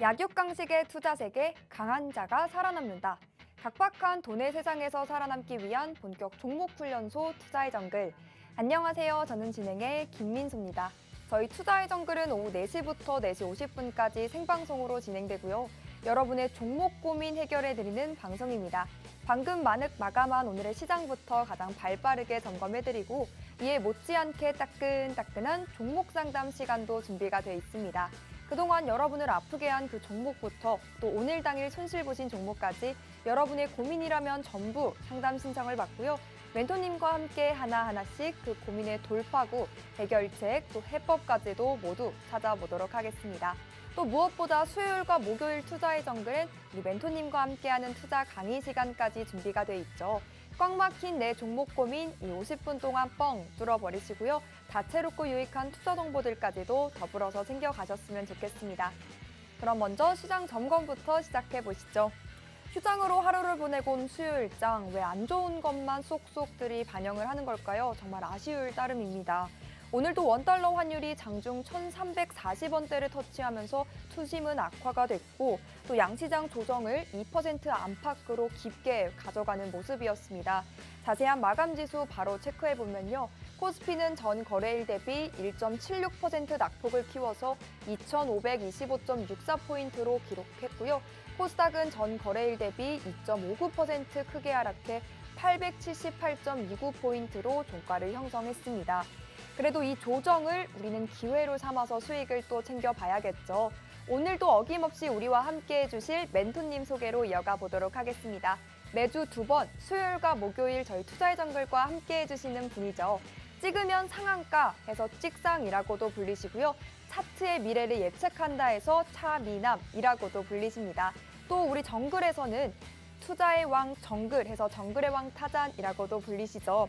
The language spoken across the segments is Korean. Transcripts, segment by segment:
약육강식의 투자 세계, 강한 자가 살아남는다. 각박한 돈의 세상에서 살아남기 위한 본격 종목훈련소 투자의 정글. 안녕하세요. 저는 진행의 김민수입니다. 저희 투자의 정글은 오후 4시부터 4시 50분까지 생방송으로 진행되고요. 여러분의 종목 고민 해결해드리는 방송입니다. 방금 마감한 오늘의 시장부터 가장 발빠르게 점검해드리고 이에 못지않게 따끈따끈한 종목 상담 시간도 준비가 돼 있습니다. 그동안 여러분을 아프게 한 그 종목부터 또 오늘 당일 손실 보신 종목까지 여러분의 고민이라면 전부 상담 신청을 받고요. 멘토님과 함께 하나하나씩 그 고민의 돌파구, 해결책, 또 해법까지도 모두 찾아보도록 하겠습니다. 또 무엇보다 수요일과 목요일 투자의 정글은 우리 멘토님과 함께하는 투자 강의 시간까지 준비가 돼 있죠. 꽉 막힌 내 종목 고민 이 50분 동안 뻥 뚫어버리시고요. 다채롭고 유익한 투자 정보들까지도 더불어서 챙겨가셨으면 좋겠습니다. 그럼 먼저 시장 점검부터 시작해보시죠. 휴장으로 하루를 보내고 온 수요일장, 왜 안 좋은 것만 쏙쏙들이 반영을 하는 걸까요? 정말 아쉬울 따름입니다. 오늘도 원달러 환율이 장중 1,340원대를 터치하면서 투심은 악화가 됐고 또 양시장 조정을 2% 안팎으로 깊게 가져가는 모습이었습니다. 자세한 마감지수 바로 체크해보면요. 코스피는 전 거래일 대비 1.76% 낙폭을 키워서 2,525.64포인트로 기록했고요. 코스닥은 전 거래일 대비 2.59% 크게 하락해 878.29포인트로 종가를 형성했습니다. 그래도 이 조정을 우리는 기회로 삼아서 수익을 또 챙겨봐야겠죠. 오늘도 어김없이 우리와 함께해 주실 멘토님 소개로 이어가 보도록 하겠습니다. 매주 2번 수요일과 목요일 저희 투자의 정글과 함께해 주시는 분이죠. 찍으면 상한가 해서 찍상이라고도 불리시고요. 차트의 미래를 예측한다 해서 차미남이라고도 불리십니다. 또 우리 정글에서는 투자의 왕 정글 해서 정글의 왕 타잔이라고도 불리시죠.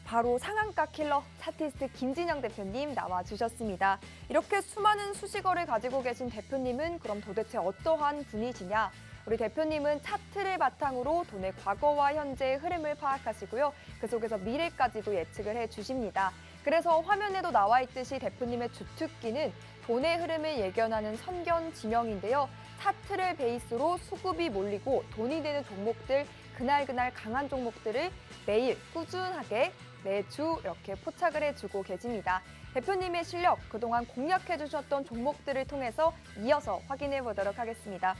바로 상한가 킬러 차티스트 김진영 대표님 나와주셨습니다. 이렇게 수많은 수식어를 가지고 계신 대표님은 그럼 도대체 어떠한 분이시냐? 우리 대표님은 차트를 바탕으로 돈의 과거와 현재의 흐름을 파악하시고요. 그 속에서 미래까지도 예측을 해주십니다. 그래서 화면에도 나와 있듯이 대표님의 주특기는 돈의 흐름을 예견하는 선견지명인데요. 차트를 베이스로 수급이 몰리고 돈이 되는 종목들, 그날 강한 종목들을 매일 꾸준하게 매주 이렇게 포착을 해주고 계십니다. 대표님의 실력, 그동안 공략해주셨던 종목들을 통해서 이어서 확인해 보도록 하겠습니다.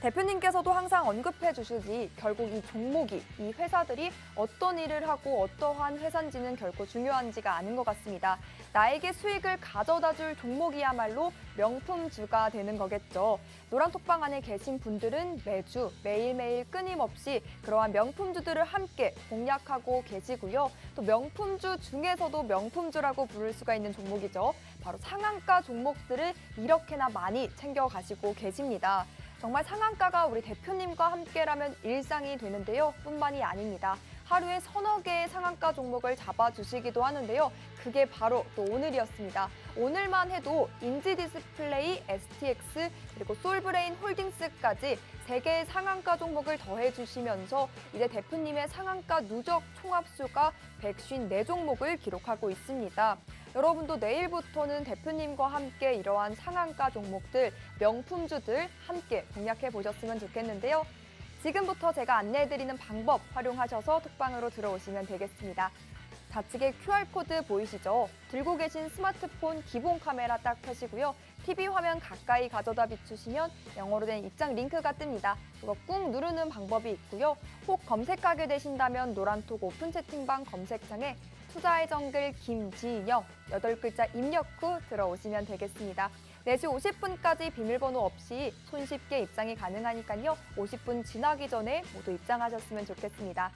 대표님께서도 항상 언급해 주시지 결국 이 종목이, 이 회사들이 어떤 일을 하고 어떠한 회사인지는 결코 중요한지가 않은 것 같습니다. 나에게 수익을 가져다 줄 종목이야말로 명품주가 되는 거겠죠. 노란톡방 안에 계신 분들은 매주 매일매일 끊임없이 그러한 명품주들을 함께 공략하고 계시고요. 또 명품주 중에서도 명품주라고 부를 수가 있는 종목이죠. 바로 상한가 종목들을 이렇게나 많이 챙겨가시고 계십니다. 정말 상한가가 우리 대표님과 함께라면 일상이 되는데요. 뿐만이 아닙니다. 하루에 서너 개의 상한가 종목을 잡아주시기도 하는데요. 그게 바로 또 오늘이었습니다. 오늘만 해도 인지디스플레이, STX, 그리고 솔브레인 홀딩스까지 3개의 상한가 종목을 더해주시면서 이제 대표님의 상한가 누적 총합수가 154종목을 기록하고 있습니다. 여러분도 내일부터는 대표님과 함께 이러한 상한가 종목들, 명품주들 함께 공략해 보셨으면 좋겠는데요. 지금부터 제가 안내해드리는 방법 활용하셔서 톡방으로 들어오시면 되겠습니다. 좌측에 QR코드 보이시죠? 들고 계신 스마트폰 기본 카메라 딱 켜시고요. TV 화면 가까이 가져다 비추시면 영어로 된 입장 링크가 뜹니다. 그거 꾹 누르는 방법이 있고요. 혹 검색하게 되신다면 노란톡 오픈 채팅방 검색창에 투자의 정글 김진영 8글자 입력 후 들어오시면 되겠습니다. 4시 50분까지 비밀번호 없이 손쉽게 입장이 가능하니까요. 50분 지나기 전에 모두 입장하셨으면 좋겠습니다.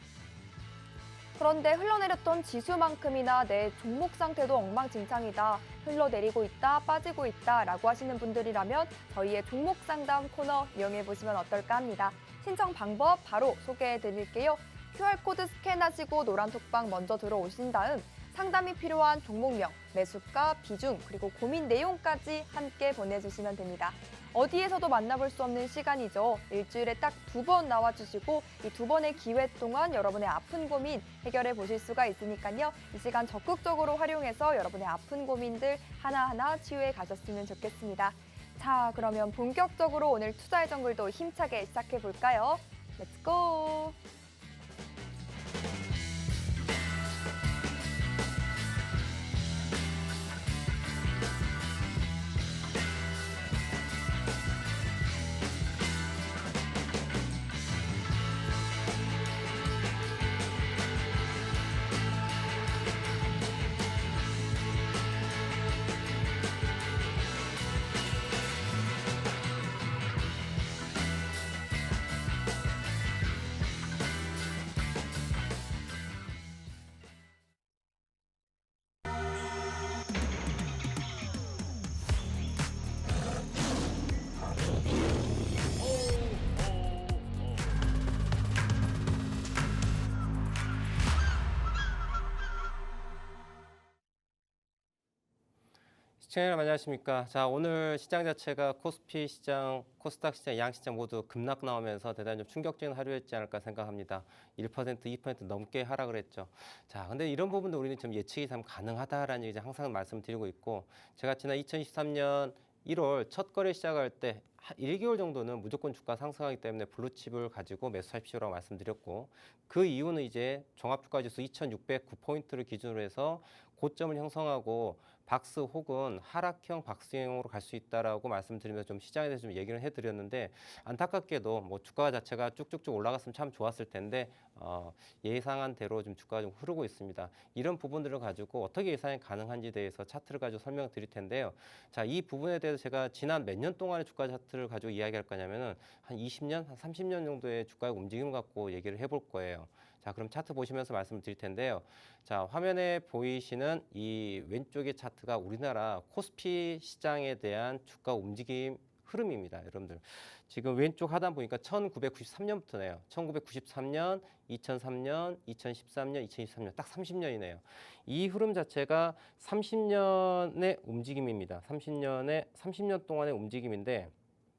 그런데 흘러내렸던 지수만큼이나 내 종목 상태도 엉망진창이다. 흘러내리고 있다, 빠지고 있다 라고 하시는 분들이라면 저희의 종목 상담 코너 이용해보시면 어떨까 합니다. 신청 방법 바로 소개해드릴게요. QR코드 스캔하시고 노란톡방 먼저 들어오신 다음 상담이 필요한 종목명, 매수가, 비중, 그리고 고민 내용까지 함께 보내주시면 됩니다. 어디에서도 만나볼 수 없는 시간이죠. 일주일에 딱 2번 나와주시고 이 2번의 기회 동안 여러분의 아픈 고민 해결해 보실 수가 있으니까요. 이 시간 적극적으로 활용해서 여러분의 아픈 고민들 하나하나 치유해 가셨으면 좋겠습니다. 자, 그러면 본격적으로 오늘 투자의 정글도 힘차게 시작해 볼까요? 렛츠 고! 시청자 여러분 안녕하십니까. 자, 오늘 시장 자체가 코스피 시장, 코스닥 시장, 양시장 모두 급락 나오면서 대단히 좀 충격적인 하루였지 않을까 생각합니다. 1%, 2% 넘게 하락을 했죠. 자, 근데 이런 부분도 우리는 좀 예측이 참 가능하다라는 얘기 항상 말씀드리고 있고, 제가 지난 2023년 1월 첫 거래 시작할 때 1개월 정도는 무조건 주가 상승하기 때문에 블루칩을 가지고 매수하십시오라고 말씀드렸고, 그 이유는 이제 종합주가지수 2609포인트를 기준으로 해서 고점을 형성하고 박스 혹은 하락형 박스형으로 갈 수 있다라고 말씀드리면서 좀 시장에 대해서 좀 얘기를 해드렸는데, 안타깝게도 뭐 주가 자체가 쭉쭉쭉 올라갔으면 참 좋았을 텐데 예상한 대로 좀 주가가 좀 흐르고 있습니다. 이런 부분들을 가지고 어떻게 예상이 가능한지에 대해서 차트를 가지고 설명을 드릴 텐데요. 자, 이 부분에 대해서 제가 지난 몇 년 동안의 주가 차트를 가지고 이야기할 거냐면은 한 20년, 한 30년 정도의 주가의 움직임을 갖고 얘기를 해볼 거예요. 자, 그럼 차트 보시면서 말씀을 드릴 텐데요. 자, 화면에 보이시는 이 왼쪽의 차트가 우리나라 코스피 시장에 대한 주가 움직임 흐름입니다. 여러분들 지금 왼쪽 하단 보니까 1993년부터네요. 1993년, 2003년, 2013년, 2023년 딱 30년이네요. 이 흐름 자체가 30년의 움직임입니다. 30년 동안의 움직임인데,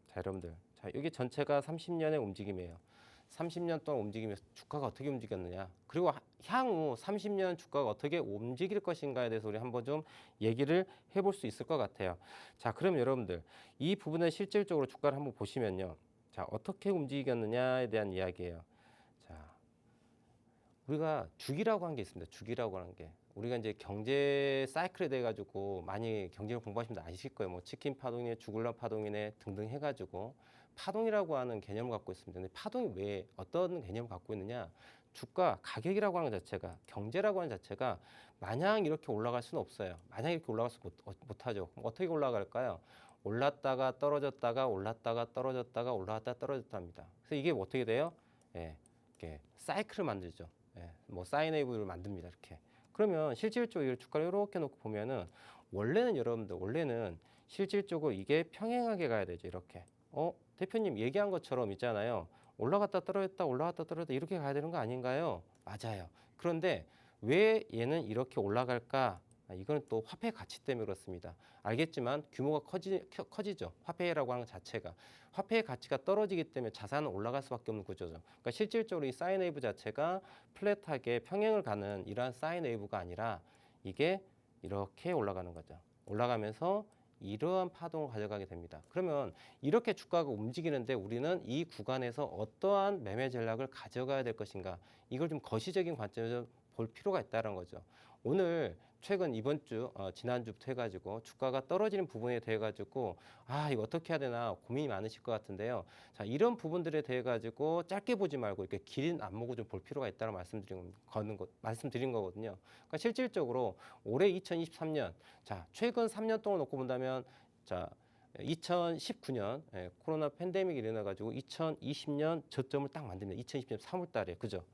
자, 여러분들, 자, 여기 전체가 30년의 움직임이에요. 30년 동안 움직이면서 주가가 어떻게 움직였느냐, 그리고 향후 30년 주가가 어떻게 움직일 것인가에 대해서 우리 한번 좀 얘기를 해볼 수 있을 것 같아요. 자, 그럼 여러분들 이 부분을 실질적으로 주가를 한번 보시면요. 자, 어떻게 움직였느냐에 대한 이야기예요. 자, 우리가 주기라고 한 게 있습니다. 주기라고 하는 게. 우리가 이제 경제 사이클에 대해 가지고 많이 경제를 공부하시면 아실 거예요. 뭐 치킨 파동이네, 주글러 파동이네 등등 해가지고 파동이라고 하는 개념을 갖고 있습니다. 근데 파동이 왜 어떤 개념을 갖고 있느냐? 주가 가격이라고 하는 것 자체가, 경제라고 하는 자체가 마냥 이렇게 올라갈 수는 없어요. 마냥 이렇게 올라갈 수 못하죠. 어떻게 올라갈까요? 올랐다가 떨어졌다가 올랐다가 떨어졌다가 올라갔다 떨어졌다 합니다. 그래서 이게 어떻게 돼요? 예, 이렇게 사이클을 만들죠. 예, 뭐 사인 웨이브를 만듭니다. 이렇게. 그러면 실질적으로 주가를 이렇게 놓고 보면은 원래는 여러분들 원래는 실질적으로 이게 평행하게 가야 되죠. 이렇게. 대표님 얘기한 것처럼 있잖아요. 올라갔다 떨어졌다 올라갔다 떨어졌다 이렇게 가야 되는 거 아닌가요? 맞아요. 그런데 왜 얘는 이렇게 올라갈까? 이거는 또 화폐 가치 때문에 그렇습니다. 알겠지만 규모가 커지죠. 화폐라고 하는 것 자체가. 화폐의 가치가 떨어지기 때문에 자산은 올라갈 수밖에 없는 구조죠. 그러니까 실질적으로 이 사인 웨이브 자체가 플랫하게 평행을 가는 이러한 사인 웨이브가 아니라 이게 이렇게 올라가는 거죠. 올라가면서 이러한 파동을 가져가게 됩니다. 그러면 이렇게 주가가 움직이는데 우리는 이 구간에서 어떠한 매매 전략을 가져가야 될 것인가, 이걸 좀 거시적인 관점에서 볼 필요가 있다는 거죠. 오늘 최근 이번 주 지난주부터 해가지고 주가가 떨어지는 부분에 대해 가지고 이거 어떻게 해야 되나 고민이 많으실 것 같은데요. 자, 이런 부분들에 대해 가지고 짧게 보지 말고 이렇게 긴 안목을 좀 볼 필요가 있다는 말씀드린 거거든요. 그러니까 실질적으로 올해 2023년, 자, 최근 3년 동안 놓고 본다면, 자, 2019년 코로나 팬데믹이 일어나가지고 2020년 저점을 딱 만듭니다. 2020년 3월 달에. 그죠?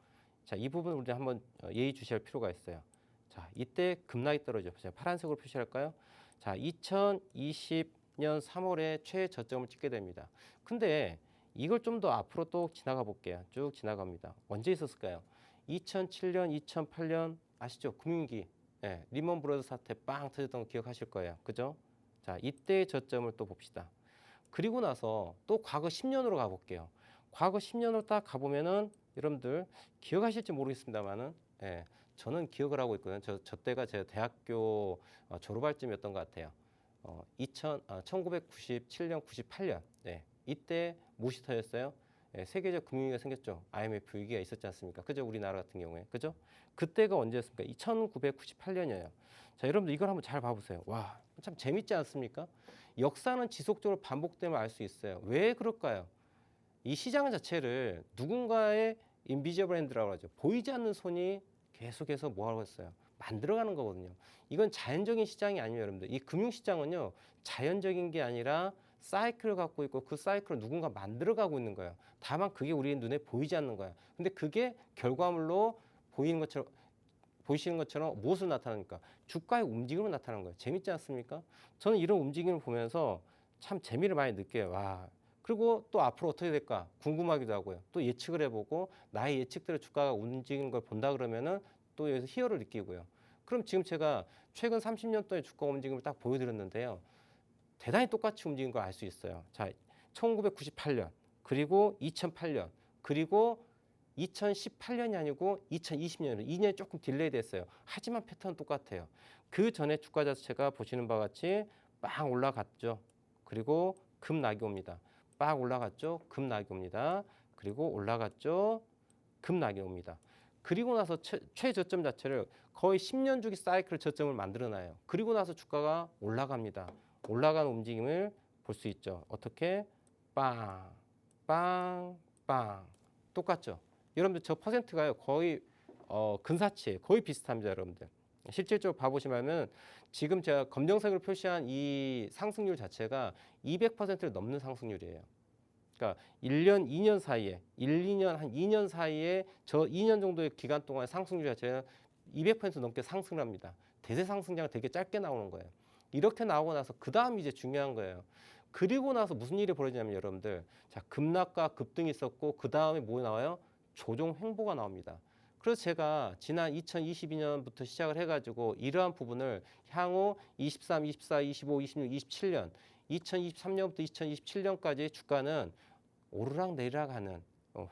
자, 이 부분 우리 한번 예의주시할 필요가 있어요. 자, 이때 급락이 떨어져. 제가 파란색으로 표시할까요? 자, 2020년 3월에 최저점을 찍게 됩니다. 근데 이걸 좀 더 앞으로 또 지나가 볼게요. 쭉 지나갑니다. 언제 있었을까요? 2007년, 2008년 아시죠? 금융위기. 리먼 브러더스 사태 빵 터졌던 거 기억하실 거예요. 그죠? 자, 이때의 저점을 또 봅시다. 그리고 나서 또 과거 10년으로 가볼게요. 과거 10년으로 딱 가보면은 여러분들 기억하실지 모르겠습니다만은, 저는 기억을 하고 있거든요. 저 때가 제 대학교 졸업할 쯤이었던 것 같아요. 1997년, 98년 이때 무엇이 터졌어요? 세계적 금융위기가 생겼죠. IMF 위기가 있었지 않습니까? 그죠? 우리나라 같은 경우에. 그죠? 그때가 언제였습니까? 1998년이에요. 자, 여러분들 이걸 한번 잘 봐보세요. 와, 참 재밌지 않습니까? 역사는 지속적으로 반복되면 알 수 있어요. 왜 그럴까요? 이 시장 자체를 누군가의 인비저블 핸드라고 하죠. 보이지 않는 손이 계속해서 뭐 하고 있어요? 만들어가는 거거든요. 이건 자연적인 시장이 아니에요, 여러분들. 이 금융시장은요, 자연적인 게 아니라 사이클을 갖고 있고 그 사이클을 누군가 만들어가고 있는 거예요. 다만 그게 우리 눈에 보이지 않는 거예요. 근데 그게 결과물로 보이시는 것처럼 무엇을 나타납니까? 주가의 움직임을 나타나는 거예요. 재밌지 않습니까? 저는 이런 움직임을 보면서 참 재미를 많이 느껴요. 와. 그리고 또 앞으로 어떻게 될까 궁금하기도 하고요. 또 예측을 해보고 나의 예측대로 주가가 움직이는 걸 본다 그러면은 또 여기서 희열을 느끼고요. 그럼 지금 제가 최근 30년 동안의 주가 움직임을 딱 보여드렸는데요. 대단히 똑같이 움직인 걸 알 수 있어요. 자, 1998년, 그리고 2008년, 그리고 2018년이 아니고 2020년으로 2년이 조금 딜레이 됐어요. 하지만 패턴은 똑같아요. 그 전에 주가 자체가 보시는 바와 같이 빵 올라갔죠. 그리고 급락이 옵니다. 빡 올라갔죠. 급락이 옵니다. 그리고 올라갔죠. 급락이 옵니다. 그리고 나서 최저점 자체를 거의 10년 주기 사이클 저점을 만들어놔요. 그리고 나서 주가가 올라갑니다. 올라가는 움직임을 볼 수 있죠. 어떻게? 빵, 빵, 빵. 똑같죠? 여러분들 저 퍼센트가요. 거의 근사치에 거의 비슷합니다. 여러분들. 실질적으로 봐보시면은 지금 제가 검정색으로 표시한 이 상승률 자체가 200%를 넘는 상승률이에요. 그러니까 1년, 2년 사이에 2년, 한 2년 사이에 저 2년 정도의 기간 동안 상승률 자체가 200% 넘게 상승을 합니다. 대세 상승장은 되게 짧게 나오는 거예요. 이렇게 나오고 나서 그 다음 이제 중요한 거예요. 그리고 나서 무슨 일이 벌어지냐면 여러분들 자 급락과 급등이 있었고 그 다음에 뭐 나와요? 조정 횡보가 나옵니다. 그래서 제가 지난 2022년부터 시작을 해가지고 이러한 부분을 향후 23, 24, 25, 26, 27년 2023년부터 2027년까지 주가는 오르락 내리락 하는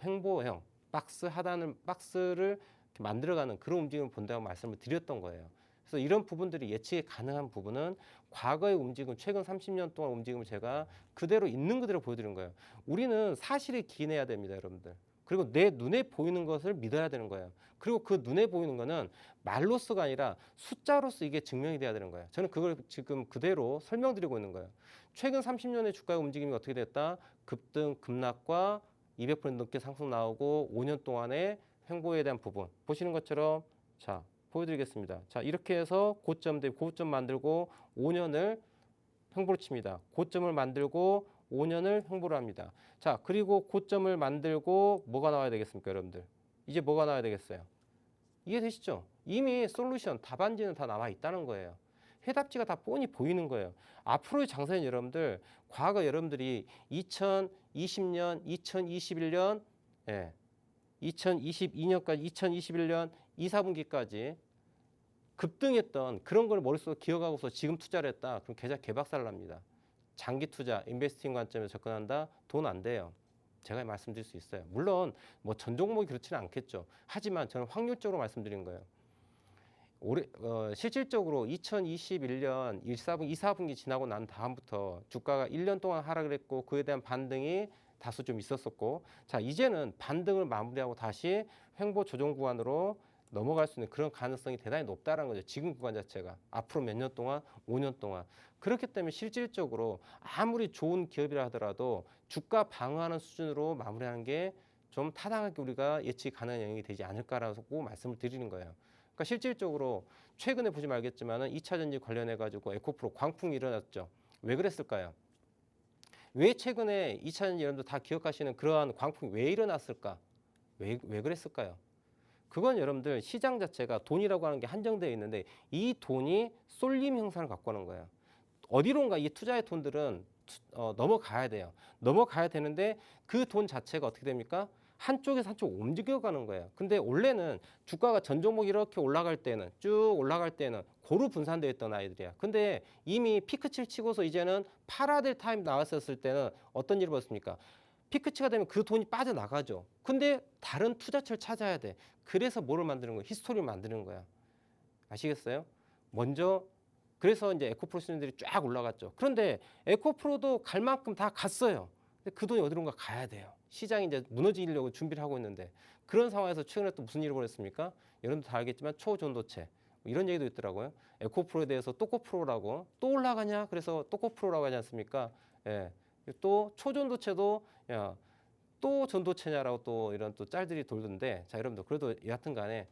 횡보형 박스 하단을 박스를 만들어가는 그런 움직임을 본다고 말씀을 드렸던 거예요. 그래서 이런 부분들이 예측이 가능한 부분은 과거의 움직임, 최근 30년 동안 움직임을 제가 그대로 있는 그대로 보여드린 거예요. 우리는 사실에 기인해야 됩니다, 여러분들. 그리고 내 눈에 보이는 것을 믿어야 되는 거예요. 그리고 그 눈에 보이는 거는 말로서가 아니라 숫자로서 이게 증명이 돼야 되는 거예요. 저는 그걸 지금 그대로 설명드리고 있는 거예요. 최근 30년의 주가의 움직임이 어떻게 됐다? 급등, 급락과 200% 넘게 상승 나오고 5년 동안의 횡보에 대한 부분 보시는 것처럼 자 보여드리겠습니다. 자 이렇게 해서 고점 대 고점 만들고 5년을 횡보로 칩니다. 고점을 만들고 5년을 횡보를 합니다. 자 그리고 고점을 만들고 뭐가 나와야 되겠습니까 여러분들? 이제 뭐가 나와야 되겠어요? 이해되시죠? 이미 솔루션 답안지는 다 나와 있다는 거예요. 해답지가 다 뻔히 보이는 거예요. 앞으로의 장세는 여러분들 과거 여러분들이 2020년, 2021년, 2022년까지 2021년 2, 4분기까지 급등했던 그런 걸 머릿속에 기억하고서 지금 투자를 했다. 그럼 계좌 개박살 납니다. 장기 투자, 인베스팅 관점에서 접근한다? 돈 안 돼요. 제가 말씀드릴 수 있어요. 물론 뭐 전 종목이 그렇지는 않겠죠. 하지만 저는 확률적으로 말씀드린 거예요. 실질적으로 2021년 1, 4분기, 2, 4분기 지나고 난 다음부터 주가가 1년 동안 하락을 했고 그에 대한 반등이 다소 좀 있었었고 자 이제는 반등을 마무리하고 다시 횡보 조정 구간으로 넘어갈 수 있는 그런 가능성이 대단히 높다는 거죠. 지금 구간 자체가 앞으로 몇 년 동안 5년 동안 그렇기 때문에 실질적으로 아무리 좋은 기업이라 하더라도 주가 방어하는 수준으로 마무리하는 게 좀 타당하게 우리가 예측 가능한 영역이 되지 않을까라고 말씀을 드리는 거예요. 그러니까 실질적으로 최근에 보시면 알겠지만은 2차 전지 관련해 가지고 에코프로 광풍이 일어났죠. 왜 그랬을까요? 왜 최근에 2차 전지 여러분들 다 기억하시는 그러한 광풍이 왜 일어났을까? 왜 그랬을까요? 그건 여러분들 시장 자체가 돈이라고 하는 게 한정되어 있는데 이 돈이 쏠림 형상을 갖고 오는 거예요. 어디론가 이 투자의 돈들은 넘어가야 돼요. 넘어가야 되는데 그 돈 자체가 어떻게 됩니까? 한쪽에서 한쪽 움직여가는 거예요. 근데 원래는 주가가 전 종목 이렇게 올라갈 때는 쭉 올라갈 때는 고루 분산되어 있던 아이들이야. 근데 이미 피크치를 치고서 이제는 팔아야 될 타임 나왔었을 때는 어떤 일이 벌었습니까? 피크치가 되면 그 돈이 빠져나가죠. 근데 다른 투자처를 찾아야 돼. 그래서 뭐를 만드는 거야? 히스토리를 만드는 거야. 아시겠어요? 먼저 그래서 이제 에코프로 수준들이 쫙 올라갔죠. 그런데 에코프로도 갈 만큼 다 갔어요. 근데 그 돈이 어디론가 가야 돼요. 시장이 이제 무너지려고 준비를 하고 있는데 그런 상황에서 최근에 또 무슨 일이 벌어졌습니까? 여러분도 다 알겠지만 초전도체 뭐 이런 얘기도 있더라고요. 에코프로에 대해서 또코프로라고 또 올라가냐? 그래서 또코프로라고 하지 않습니까? 예. 또 초전도체도 야, 또 전도체냐라고 또 이런 또 짤들이 돌던데 자 여러분들 그래도 여하튼 간에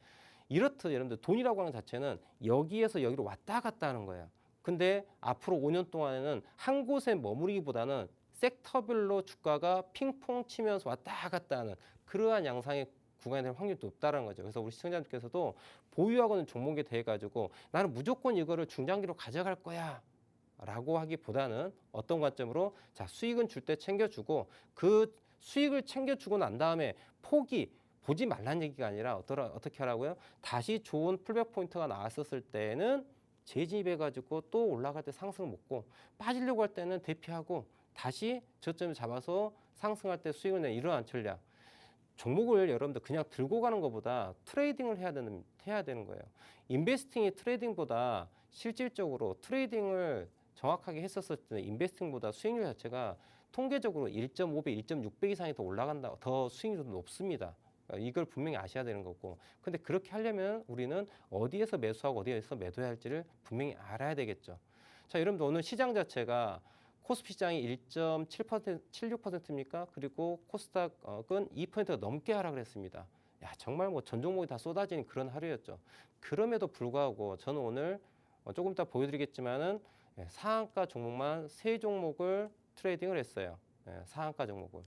이렇듯 여러분들 돈이라고 하는 자체는 여기에서 여기로 왔다 갔다 하는 거예요. 근데 앞으로 5년 동안에는 한 곳에 머무르기보다는 섹터별로 주가가 핑퐁 치면서 왔다 갔다 하는 그러한 양상의 구간이 될 확률이 높다는 거죠. 그래서 우리 시청자님께서도 보유하고 있는 종목에 대해 가지고 나는 무조건 이거를 중장기로 가져갈 거야. 라고 하기보다는 어떤 관점으로 자 수익은 줄 때 챙겨주고 그 수익을 챙겨주고 난 다음에 포기 보지 말란 얘기가 아니라 어떻게 하라고요? 다시 좋은 풀백 포인트가 나왔었을 때는 재진입해가지고 또 올라갈 때 상승 먹고 빠지려고 할 때는 대피하고 다시 저점을 잡아서 상승할 때 수익을 내는 이러한 전략. 종목을 여러분들 그냥 들고 가는 것보다 트레이딩을 해야 되는 거예요. 인베스팅이 트레이딩보다 실질적으로 트레이딩을 정확하게 했었을 때는 인베스팅보다 수익률 자체가 통계적으로 1.5배, 1.6배 이상이 더 올라간다, 더 수익률이 더 높습니다. 이걸 분명히 아셔야 되는 거고. 근데 그렇게 하려면 우리는 어디에서 매수하고 어디에서 매도해야 할지를 분명히 알아야 되겠죠. 자, 여러분들 오늘 시장 자체가 코스피 시장이 1.7%, 76%입니까? 그리고 코스닥은 2%가 넘게 하락을 했습니다. 야, 정말 뭐 전 종목이 다 쏟아지는 그런 하루였죠. 그럼에도 불구하고 저는 오늘 조금 이따 보여드리겠지만은 상한가 종목만 3종목을 트레이딩을 했어요. 상한가 종목을.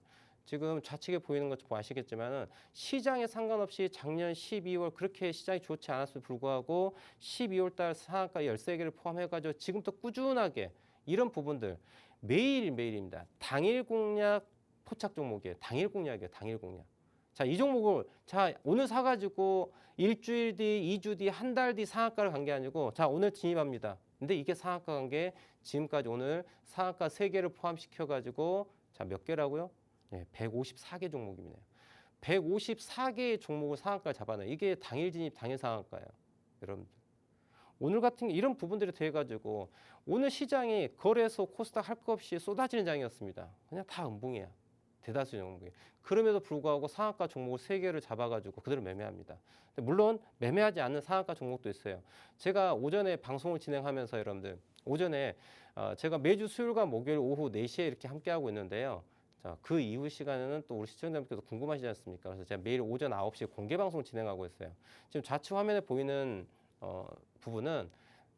지금 좌측에 보이는 것 아시겠지만은 시장에 상관없이 작년 12월 그렇게 시장이 좋지 않았음에도 불구하고 12월 달 상한가 13개를 포함해가지고 지금도 꾸준하게 이런 부분들 매일입니다. 당일 공략 포착 종목이에요. 당일 공략이에요. 당일 공략. 자, 이 종목을 자 오늘 사가지고 일주일 뒤, 2주 뒤, 한 달 뒤 상한가를 간 게 아니고 자 오늘 진입합니다. 근데 이게 상한가 간 게 지금까지 오늘 상한가 3개를 포함시켜가지고 자 몇 개라고요? 네, 154개 종목입니다. 154개의 종목을 상한가를 잡아내요. 이게 당일 진입, 당일 상한가예요. 여러분들. 오늘 같은 이런 부분들이 돼가지고 오늘 시장이 거래소 코스닥 할 것 없이 쏟아지는 장이었습니다. 그냥 다 음봉이야. 대다수 종목이. 그럼에도 불구하고 상한가 종목을 3개를 잡아가지고 그대로 매매합니다. 물론 매매하지 않는 상한가 종목도 있어요. 제가 오전에 방송을 진행하면서 여러분들 오전에 제가 매주 수요일과 목요일 오후 4시에 이렇게 함께하고 있는데요. 자, 그 이후 시간에는 또 우리 시청자분들도 궁금하시지 않습니까? 그래서 제가 매일 오전 9시에 공개 방송을 진행하고 있어요. 지금 좌측 화면에 보이는 부분은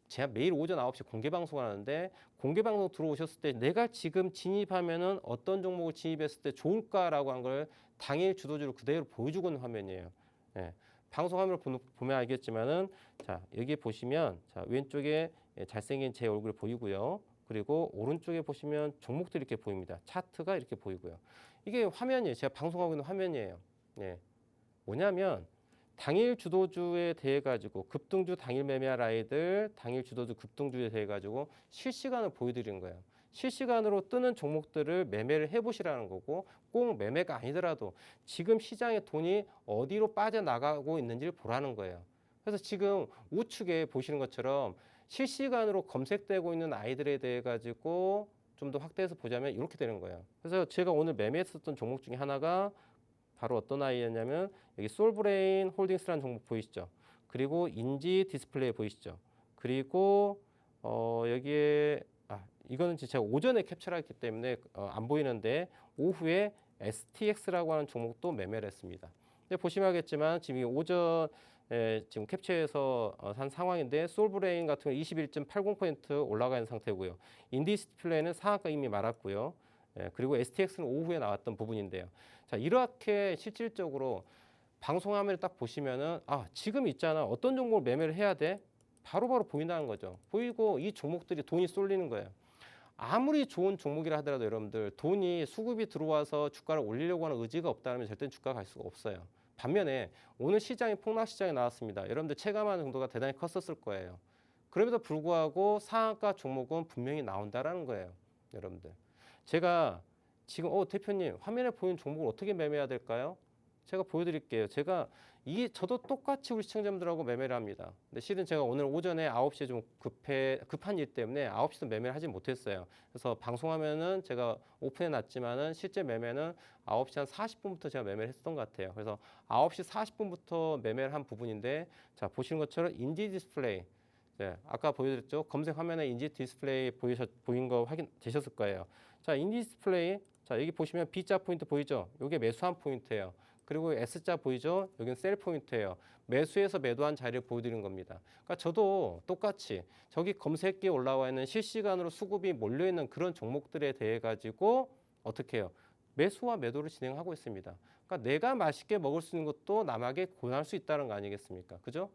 제가 매일 오전 9시 공개 방송을 하는데 공개 방송 들어오셨을 때 내가 지금 진입하면은 어떤 종목을 진입했을 때 좋을까라고 한 걸 당일 주도주로 그대로 보여주고 있는 화면이에요. 예. 방송 화면을 보면 알겠지만은 자, 여기 보시면 자, 왼쪽에 잘생긴 제 얼굴이 보이고요. 그리고 오른쪽에 보시면 종목들이 이렇게 보입니다. 차트가 이렇게 보이고요. 이게 화면이에요. 제가 방송하고 있는 화면이에요. 예. 뭐냐면 당일 주도주에 대해 가지고 급등주 당일 매매할 아이들, 당일 주도주 급등주에 대해 가지고 실시간으로 보여드리는 거예요. 실시간으로 뜨는 종목들을 매매를 해보시라는 거고 꼭 매매가 아니더라도 지금 시장의 돈이 어디로 빠져나가고 있는지를 보라는 거예요. 그래서 지금 우측에 보시는 것처럼 실시간으로 검색되고 있는 아이들에 대해 가지고 좀 더 확대해서 보자면 이렇게 되는 거예요. 그래서 제가 오늘 매매했었던 종목 중에 하나가 바로 어떤 아이였냐면 여기 솔브레인 홀딩스라는 종목 보이시죠? 그리고 인지 디스플레이 보이시죠? 그리고 여기에 이거는 제가 오전에 캡처를 했기 때문에 안 보이는데 오후에 STX라고 하는 종목도 매매를 했습니다. 근데 보시면 알겠지만 지금 오전 지금 캡처해서 한 상황인데 솔브레인 같은 경우 21.80% 올라가 있는 상태고요. 인디 디스플레이는 상한가 이미 말았고요. 그리고 STX는 오후에 나왔던 부분인데요. 자, 이렇게 실질적으로 방송 화면을 딱 보시면은 지금 있잖아. 어떤 종목을 매매를 해야 돼? 바로바로 보인다는 거죠. 보이고 이 종목들이 돈이 쏠리는 거예요. 아무리 좋은 종목이라 하더라도 여러분들 돈이 수급이 들어와서 주가를 올리려고 하는 의지가 없다면 절대 주가가 갈 수가 없어요. 반면에 오늘 시장이 폭락 시장이 나왔습니다. 여러분들 체감하는 정도가 대단히 컸었을 거예요. 그럼에도 불구하고 상한가 종목은 분명히 나온다라는 거예요. 여러분들. 제가 지금 대표님 화면에 보이는 종목을 어떻게 매매해야 될까요? 제가 보여드릴게요. 제가 이게 저도 똑같이 우리 시청자분들하고 매매를 합니다. 근데 실은 제가 오늘 오전에 9시에 좀 급한 일 때문에 9시도 매매를 하지 못했어요. 그래서 방송하면은 제가 오픈해 놨지만은 실제 매매는 9시 한 40분부터 제가 매매를 했던 것 같아요. 그래서 9시 40분부터 매매를 한 부분인데, 자, 보시는 것처럼 인지 디스플레이. 네, 아까 보여드렸죠. 검색 화면에 인지 디스플레이 보인 거 확인 되셨을 거예요. 자, 인지 디스플레이. 자, 여기 보시면 B자 포인트 보이죠? 이게 매수한 포인트예요. 그리고 S자 보이죠? 여기는 셀 포인트예요. 매수해서 매도한 자리를 보여드리는 겁니다. 그러니까 저도 똑같이 저기 검색기에 올라와 있는 실시간으로 수급이 몰려있는 그런 종목들에 대해 가지고 어떻게 해요? 매수와 매도를 진행하고 있습니다. 그러니까 내가 맛있게 먹을 수 있는 것도 남에게 권할 수 있다는 거 아니겠습니까? 그죠?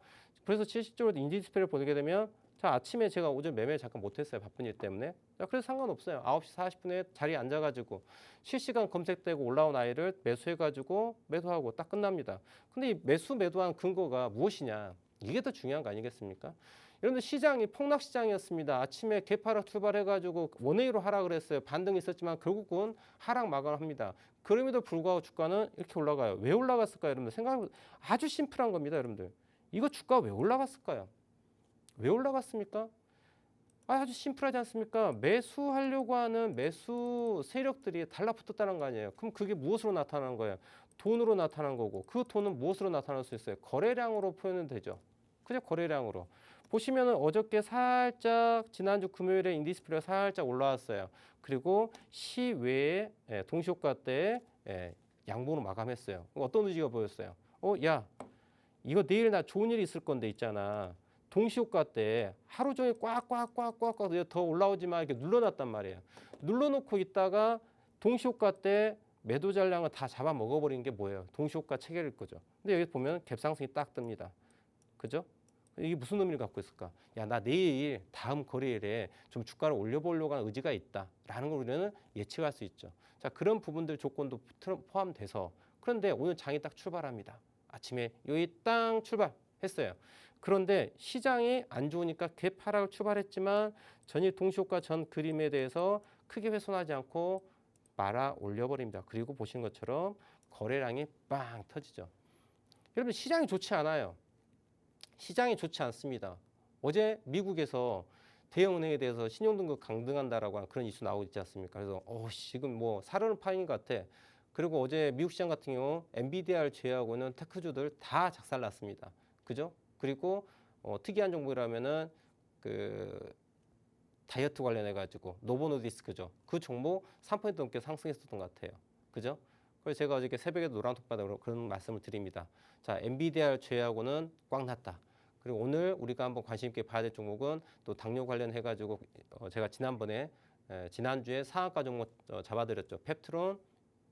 그래서 실질적으로 인지 디스플레이를 보게 되면, 자, 아침에 제가 오전 매매 잠깐 못했어요. 바쁜 일 때문에. 자, 그래서 상관없어요. 9시 40분에 자리에 앉아가지고 실시간 검색되고 올라온 아이를 매수해가지고 매도하고 딱 끝납니다. 근데 이 매수 매도한 근거가 무엇이냐? 이게 더 중요한 거 아니겠습니까? 여러분들 시장이 폭락 시장이었습니다. 아침에 개파락 출발해가지고 원웨이로 하락을 했어요. 반등이 있었지만 결국은 하락 마감합니다. 그럼에도 불구하고 주가는 이렇게 올라가요. 왜 올라갔을까요, 여러분들? 생각하면 아주 심플한 겁니다, 여러분들. 이거 주가 왜 올라갔을까요? 왜 올라갔습니까? 아주 심플하지 않습니까? 매수하려고 하는 매수 세력들이 달라붙었다는 거 아니에요. 그럼 그게 무엇으로 나타나는 거예요? 돈으로 나타난 거고, 그 돈은 무엇으로 나타날 수 있어요? 거래량으로 표현은 되죠. 그죠? 거래량으로. 보시면은 어저께 살짝 지난주 금요일에 인디스플레이가 살짝 올라왔어요. 그리고 시외에 동시효과 때 양봉으로 마감했어요. 어떤 의지가 보였어요? 야, 이거 내일 나 좋은 일이 있을 건데 있잖아. 동시효과 때 하루 종일 꽉꽉꽉꽉 더 올라오지만 이렇게 눌러놨단 말이에요. 눌러놓고 있다가 동시효과 때 매도 잔량을 다 잡아 먹어버리는 게 뭐예요? 동시효과 체결일 거죠. 근데 여기 보면 갭상승이 딱 뜹니다. 그죠? 이게 무슨 의미를 갖고 있을까? 야, 나 내일 다음 거래일에 좀 주가를 올려보려고 하는 의지가 있다라는 걸 우리는 예측할 수 있죠. 자, 그런 부분들 조건도 포함돼서, 그런데 오늘 장이 딱 출발합니다. 아침에 여기 땅 출발했어요. 그런데 시장이 안 좋으니까 갭 하락을 출발했지만 전일 동시효과 전 그림에 대해서 크게 훼손하지 않고 말아 올려버립니다. 그리고 보신 것처럼 거래량이 빵 터지죠. 여러분, 시장이 좋지 않아요. 시장이 좋지 않습니다. 어제 미국에서 대형은행에 대해서 신용등급 강등한다라고 하는 그런 이슈 나오고 있지 않습니까? 그래서 지금 뭐 사르는 파인 것 같아. 그리고 어제 미국 시장 같은 경우 엔비디아를 제외하고는 테크주들 다 작살났습니다. 그죠? 그리고 특이한 종목이라면은 그 다이어트 관련해 가지고 노보노디스크죠. 그 종목 3% 넘게 상승했었던 것 같아요. 그죠? 그래서 제가 어저께 새벽에 노란톡바닥으로 그런 말씀을 드립니다. 자, 엔비디아를 제외하고는 꽉 났다. 그리고 오늘 우리가 한번 관심 있게 봐야 될 종목은 또 당뇨 관련해 가지고 제가 지난주에 상한가 종목 잡아드렸죠. 펩트론,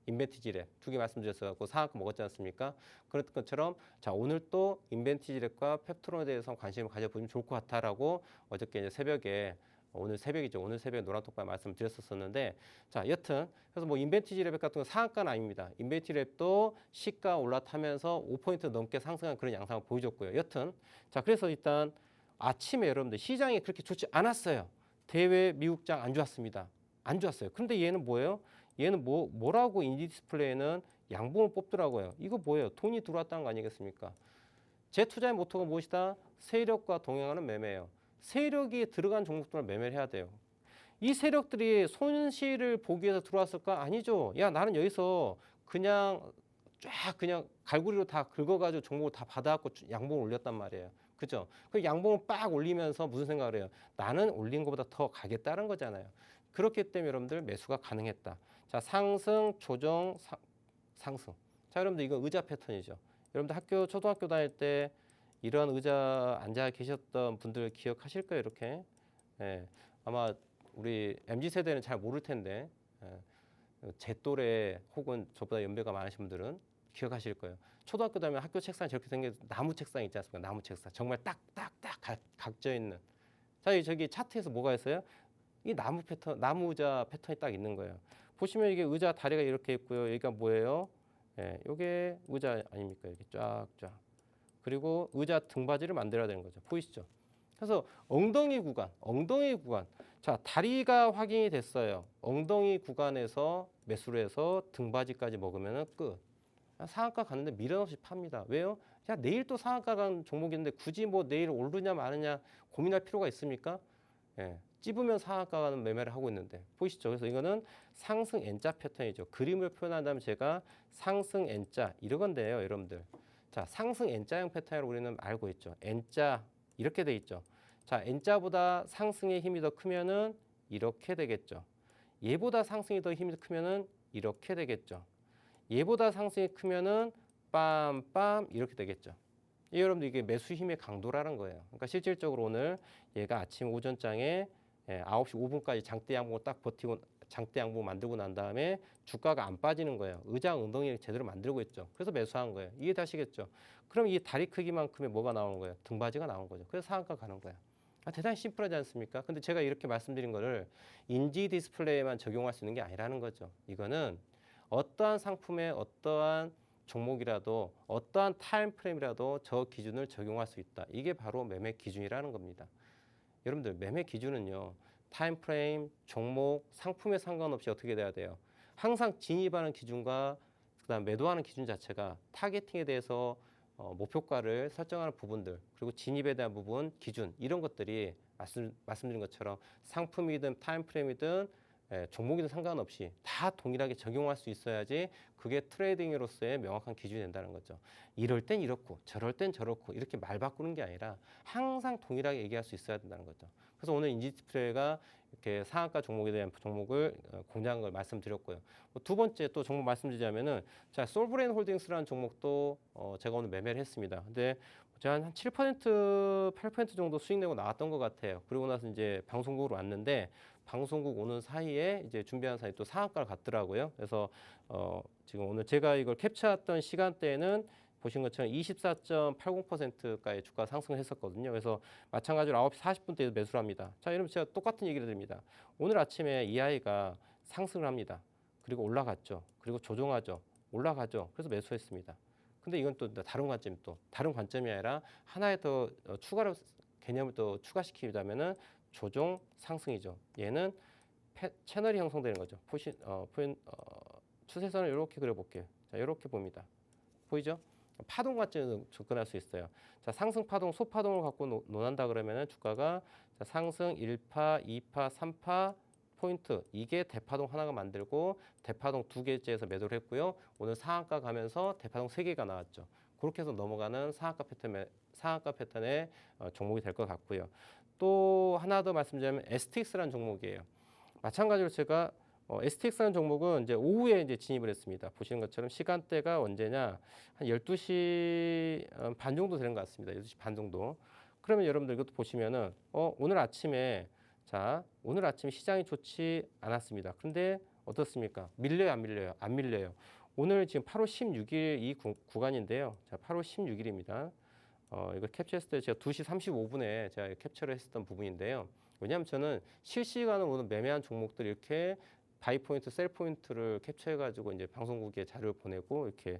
인벤티지랩 두 개 말씀드렸어요. 상한가 먹었지 않습니까? 그런 것처럼 자, 오늘 또 인벤티지랩과 펩트론에 대해서 관심을 가져보면 좋을 것 같다라고 어저께 이제 새벽에 오늘 새벽이죠. 오늘 새벽에 노란톡방 말씀을 드렸었는데, 자, 여튼 그래서 뭐 인벤티지랩 같은 건 상한가는 아닙니다. 인벤티지랩도 시가 올라타면서 5포인트 넘게 상승한 그런 양상을 보여줬고요. 여튼 자, 그래서 일단 아침에 여러분들 시장이 그렇게 좋지 않았어요. 대외 미국장 안 좋았습니다. 안 좋았어요. 그런데 얘는 뭐예요? 얘는 뭐라고 인지 디스플레이는 양봉을 뽑더라고요. 이거 뭐예요? 돈이 들어왔다는 거 아니겠습니까? 제 투자의 모토가 무엇이다? 세력과 동행하는 매매예요. 세력이 들어간 종목들을 매매를 해야 돼요. 이 세력들이 손실을 보기 위해서 들어왔을까? 아니죠. 야, 나는 여기서 그냥 그냥 갈고리로 다 긁어가지고 종목을 다 받아갖고 양봉을 올렸단 말이에요. 그죠? 그 양봉을 빡 올리면서 무슨 생각을 해요? 나는 올린 것보다 더 가겠다는 거잖아요. 그렇기 때문에 여러분들 매수가 가능했다. 자, 상승, 조정, 상승. 자, 여러분들 이거 의자 패턴이죠. 여러분들 초등학교 다닐 때 이런 의자 앉아 계셨던 분들 기억하실 거예요, 이렇게. 아마 우리 MZ세대는 잘 모를 텐데, 제 또래 혹은 저보다 연배가 많으신 분들은 기억하실 거예요. 초등학교 다니면 학교 책상이 저렇게 생긴 나무 책상 있지 않습니까? 나무 책상. 정말 딱딱딱 각져 있는. 자, 저기 차트에서 뭐가 있어요? 이 나무 의자 패턴이 딱 있는 거예요. 보시면 이게 의자 다리가 이렇게 있고요. 여기가 뭐예요? 이게 의자 아닙니까? 이렇게 쫙쫙. 그리고 의자 등받이를 만들어야 되는 거죠. 보이시죠? 그래서 엉덩이 구간. 자, 다리가 확인이 됐어요. 엉덩이 구간에서 매수를 해서 등받이까지 먹으면 끝. 상한가 갔는데 미련 없이 팝니다. 왜요? 야, 내일 또 상한가 간 종목이 있는데 굳이 뭐 내일 오르냐 마느냐 고민할 필요가 있습니까? 예, 찝으면 상한가 가는 매매를 하고 있는데 보이시죠? 그래서 이거는 상승 N자 패턴이죠. 그림을 표현한다면 제가 상승 N자 이런 건데요, 여러분들. 자, 상승 N자형 패턴을 우리는 알고 있죠. N자 이렇게 돼 있죠. 자, N자보다 상승의 힘이 더 크면은 이렇게 되겠죠. 얘보다 상승이 더 힘이 크면은 이렇게 되겠죠. 얘보다 상승이 크면은 빰빰 이렇게 되겠죠. 여러분들 이게 매수 힘의 강도라는 거예요. 그러니까 실질적으로 오늘 얘가 아침 오전장에 9시 5분까지 장대 양봉을 딱 버티고 장대 양봉 만들고 난 다음에 주가가 안 빠지는 거예요. 의장 엉덩이를 제대로 만들고 있죠. 그래서 매수한 거예요. 이해되시겠죠? 그럼 이 다리 크기만큼의 뭐가 나오는 거예요? 등받이가 나오는 거죠. 그래서 상한가 가는 거예요. 대단히 심플하지 않습니까? 근데 제가 이렇게 말씀드린 거를 인지 디스플레이에만 적용할 수 있는 게 아니라는 거죠. 이거는 어떠한 상품에 어떠한 종목이라도 어떠한 타임 프레임이라도 저 기준을 적용할 수 있다. 이게 바로 매매 기준이라는 겁니다. 여러분들 매매 기준은요. 타임 프레임, 종목, 상품에 상관없이 어떻게 돼야 돼요? 항상 진입하는 기준과 그다음 매도하는 기준 자체가 타겟팅에 대해서 목표가를 설정하는 부분들 그리고 진입에 대한 부분, 기준 이런 것들이 말씀드린 것처럼 상품이든 타임 프레임이든 종목이든 상관없이 다 동일하게 적용할 수 있어야지 그게 트레이딩으로서의 명확한 기준이 된다는 거죠. 이럴 땐 이렇고 저럴 땐 저렇고 이렇게 말 바꾸는 게 아니라 항상 동일하게 얘기할 수 있어야 된다는 거죠. 그래서 오늘 인지 디스플레이가 이렇게 상한가 종목에 대한 종목을 공략한 걸 말씀드렸고요. 두 번째 또 종목 말씀드리자면은 자 솔브레인 홀딩스라는 종목도 제가 오늘 매매를 했습니다. 근데 제가 한 7%, 8% 정도 수익 내고 나왔던 것 같아요. 그리고 나서 이제 방송국으로 왔는데 방송국 오는 사이에 이제 준비한 사이에 또 상한가를 갔더라고요. 그래서 지금 오늘 제가 이걸 캡처했던 시간대에는 보신 것처럼 24.80%까지 주가 상승을 했었거든요. 그래서 마찬가지로 9시 40분대에 매수를 합니다. 자, 여러분 제가 똑같은 얘기를 드립니다. 오늘 아침에 이 아이가 상승을 합니다. 그리고 올라갔죠. 그리고 조정하죠. 올라가죠. 그래서 매수했습니다. 근데 이건 또 다른 관점, 또 다른 관점이 아니라 하나의 더 추가로 개념을 또 추가시키자면은 조정 상승이죠. 얘는 채널이 형성되는 거죠. 추세선을 이렇게 그려볼게요. 자, 이렇게 봅니다. 보이죠? 파동 관점에서 접근할 수 있어요. 자, 상승 파동, 소파동을 갖고 논한다 그러면은 주가가 자, 상승 1파, 2파, 3파 포인트 이게 대파동 하나가 만들고 대파동 두 개째에서 매도를 했고요. 오늘 상한가 가면서 대파동 세 개가 나왔죠. 그렇게 해서 넘어가는 상한가 패턴의 종목이 될 것 같고요. 또 하나 더 말씀드리면 STX라는 종목이에요. 마찬가지로 제가 STX라는 종목은 이제 오후에 이제 진입을 했습니다. 보시는 것처럼 시간대가 언제냐? 한 12시 반 정도 되는 것 같습니다. 12시 반 정도. 그러면 여러분들 이것도 보시면은 오늘 아침에 자, 오늘 아침 시장이 좋지 않았습니다. 그런데 어떻습니까? 밀려요, 안 밀려요? 안 밀려요. 오늘 지금 8월 16일 이 구간인데요. 자, 8월 16일입니다. 이거 캡처했을 때 제가 2시 35분에 제가 캡처를 했었던 부분인데요. 왜냐하면 저는 실시간으로 오늘 매매한 종목들 이렇게 바이 포인트, 셀 포인트를 캡처해가지고 이제 방송국에 자료를 보내고 이렇게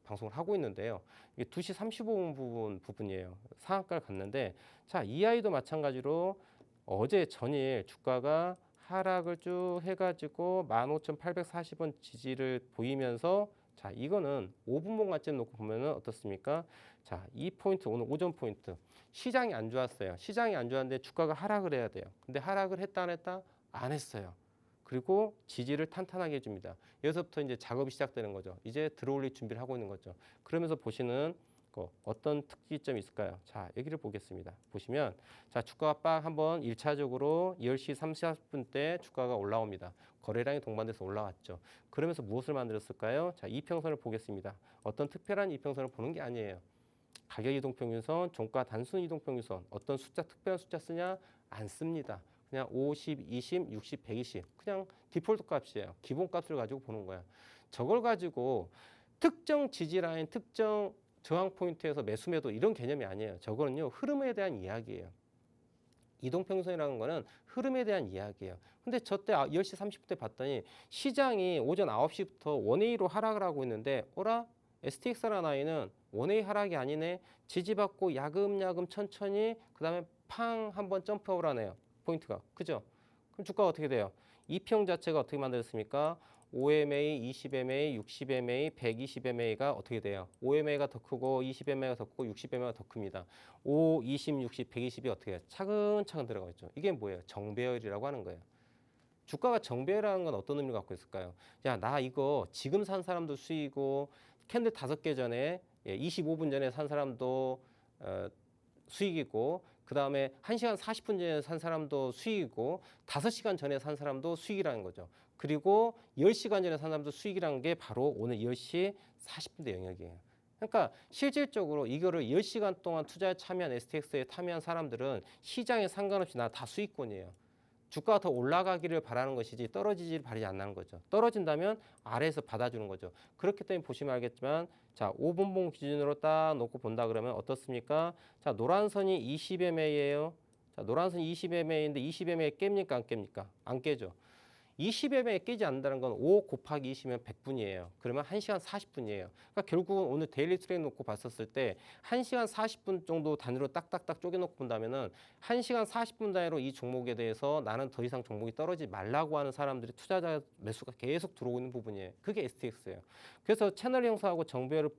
방송을 하고 있는데요. 이게 2시 35분 부분이에요. 상한가를 갔는데 자, 이 아이도 마찬가지로 어제 전일 주가가 하락을 쭉 해가지고 15,840원 지지를 보이면서 자, 이거는 5분봉 관점 놓고 보면은 어떻습니까? 자, 이 포인트 오늘 오전 포인트 시장이 안 좋았어요. 시장이 안 좋았는데 주가가 하락을 해야 돼요. 근데 하락을 했다 안 했다? 안 했어요. 그리고 지지를 탄탄하게 해줍니다. 여기서부터 이제 작업이 시작되는 거죠. 이제 들어올릴 준비를 하고 있는 거죠. 그러면서 보시는 어떤 특이점이 있을까요? 자, 여기를 보겠습니다. 보시면 자, 주가가 빡 한번 1차적으로 10시 30분 때 주가가 올라옵니다. 거래량이 동반돼서 올라왔죠. 그러면서 무엇을 만들었을까요? 자, 이평선을 보겠습니다. 어떤 특별한 이평선을 보는 게 아니에요. 가격 이동평균선, 종가 단순 이동평균선, 어떤 숫자 특별한 숫자 쓰냐? 안 씁니다. 그냥 50, 20, 60, 120 그냥 디폴트 값이에요. 기본 값을 가지고 보는 거야. 저걸 가지고 특정 지지 라인, 특정 저항 포인트에서 매수 매도 이런 개념이 아니에요. 저거는요 흐름에 대한 이야기예요. 이동평선이라는 거는 흐름에 대한 이야기예요. 근데 저때 10시 30분 때 봤더니 시장이 오전 9시부터 원웨이로 하락을 하고 있는데 어라? STX라는 아이는 원웨이 하락이 아니네. 지지받고 야금야금 천천히 그 다음에 팡 한번 점프업을 하네요. 포인트가. 그죠? 그럼 주가가 어떻게 돼요? 이평 자체가 어떻게 만들었습니까? 5MA, 20MA, 60MA, 120MA가 어떻게 돼요? 5MA가 더 크고 20MA가 더 크고 60MA가 더 큽니다. 5, 20, 60, 120이 어떻게 해요? 차근차근 들어가 있죠. 이게 뭐예요? 정배열이라고 하는 거예요. 주가가 정배열이라는 건 어떤 의미를 갖고 있을까요? 야, 나 이거 지금 산 사람도 수익이고 캔들 5개 전에 25분 전에 산 사람도 수익이고 그 다음에 1시간 40분 전에 산 사람도 수익이고 5시간 전에 산 사람도 수익이라는 거죠. 그리고 10시간 전에 산 사람도 수익이라는 게 바로 오늘 10시 40분대 영역이에요. 그러니까 실질적으로 이거를 10시간 동안 투자에 참여한 STX에 참여한 사람들은 시장에 상관없이 나 다 수익권이에요. 주가가 더 올라가기를 바라는 것이지 떨어지지를 바라지 않는 거죠. 떨어진다면 아래에서 받아주는 거죠. 그렇기 때문에 보시면 알겠지만 자 5분봉 기준으로 딱 놓고 본다 그러면 어떻습니까? 자 노란 선이 20MA예요. 자 노란 선이 20MA인데 20MA 깹니까 안 깹니까? 안 깨죠. 20MA 깨지 않는다는 건 5 곱하기 20이면 100분이에요. 그러면 1시간 40분이에요. 그러니까 결국은 오늘 데일리 트레이드 놓고 봤었을 때 1시간 40분 정도 단위로 딱딱딱 쪼개놓고 본다면은 1시간 40분 단위로 이 종목에 대해서 나는 더 이상 종목이 떨어지지 말라고 하는 사람들이 투자자 매수가 계속 들어오고 있는 부분이에요. 그게 STX예요. 그래서 채널 형성하고 정배를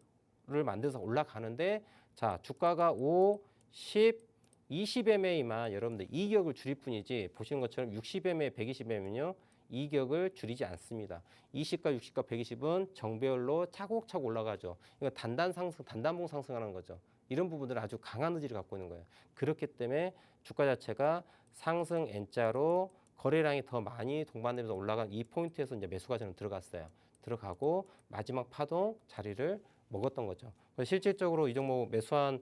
만들어서 올라가는데 자 주가가 5, 10, 20MA만 여러분들 이격을 줄일 뿐이지 보시는 것처럼 60MA, 120MA는요. 이격을 줄이지 않습니다. 20과 60과 120은 정배열로 차곡차곡 올라가죠. 이거 단단 상승, 단단봉 상승하는 거죠. 이런 부분들은 아주 강한 의지를 갖고 있는 거예요. 그렇기 때문에 주가 자체가 상승 N자로 거래량이 더 많이 동반되면서 올라간 이 포인트에서 이제 매수가 저는 들어갔어요. 들어가고 마지막 파동 자리를 먹었던 거죠. 실질적으로 이 종목 매수한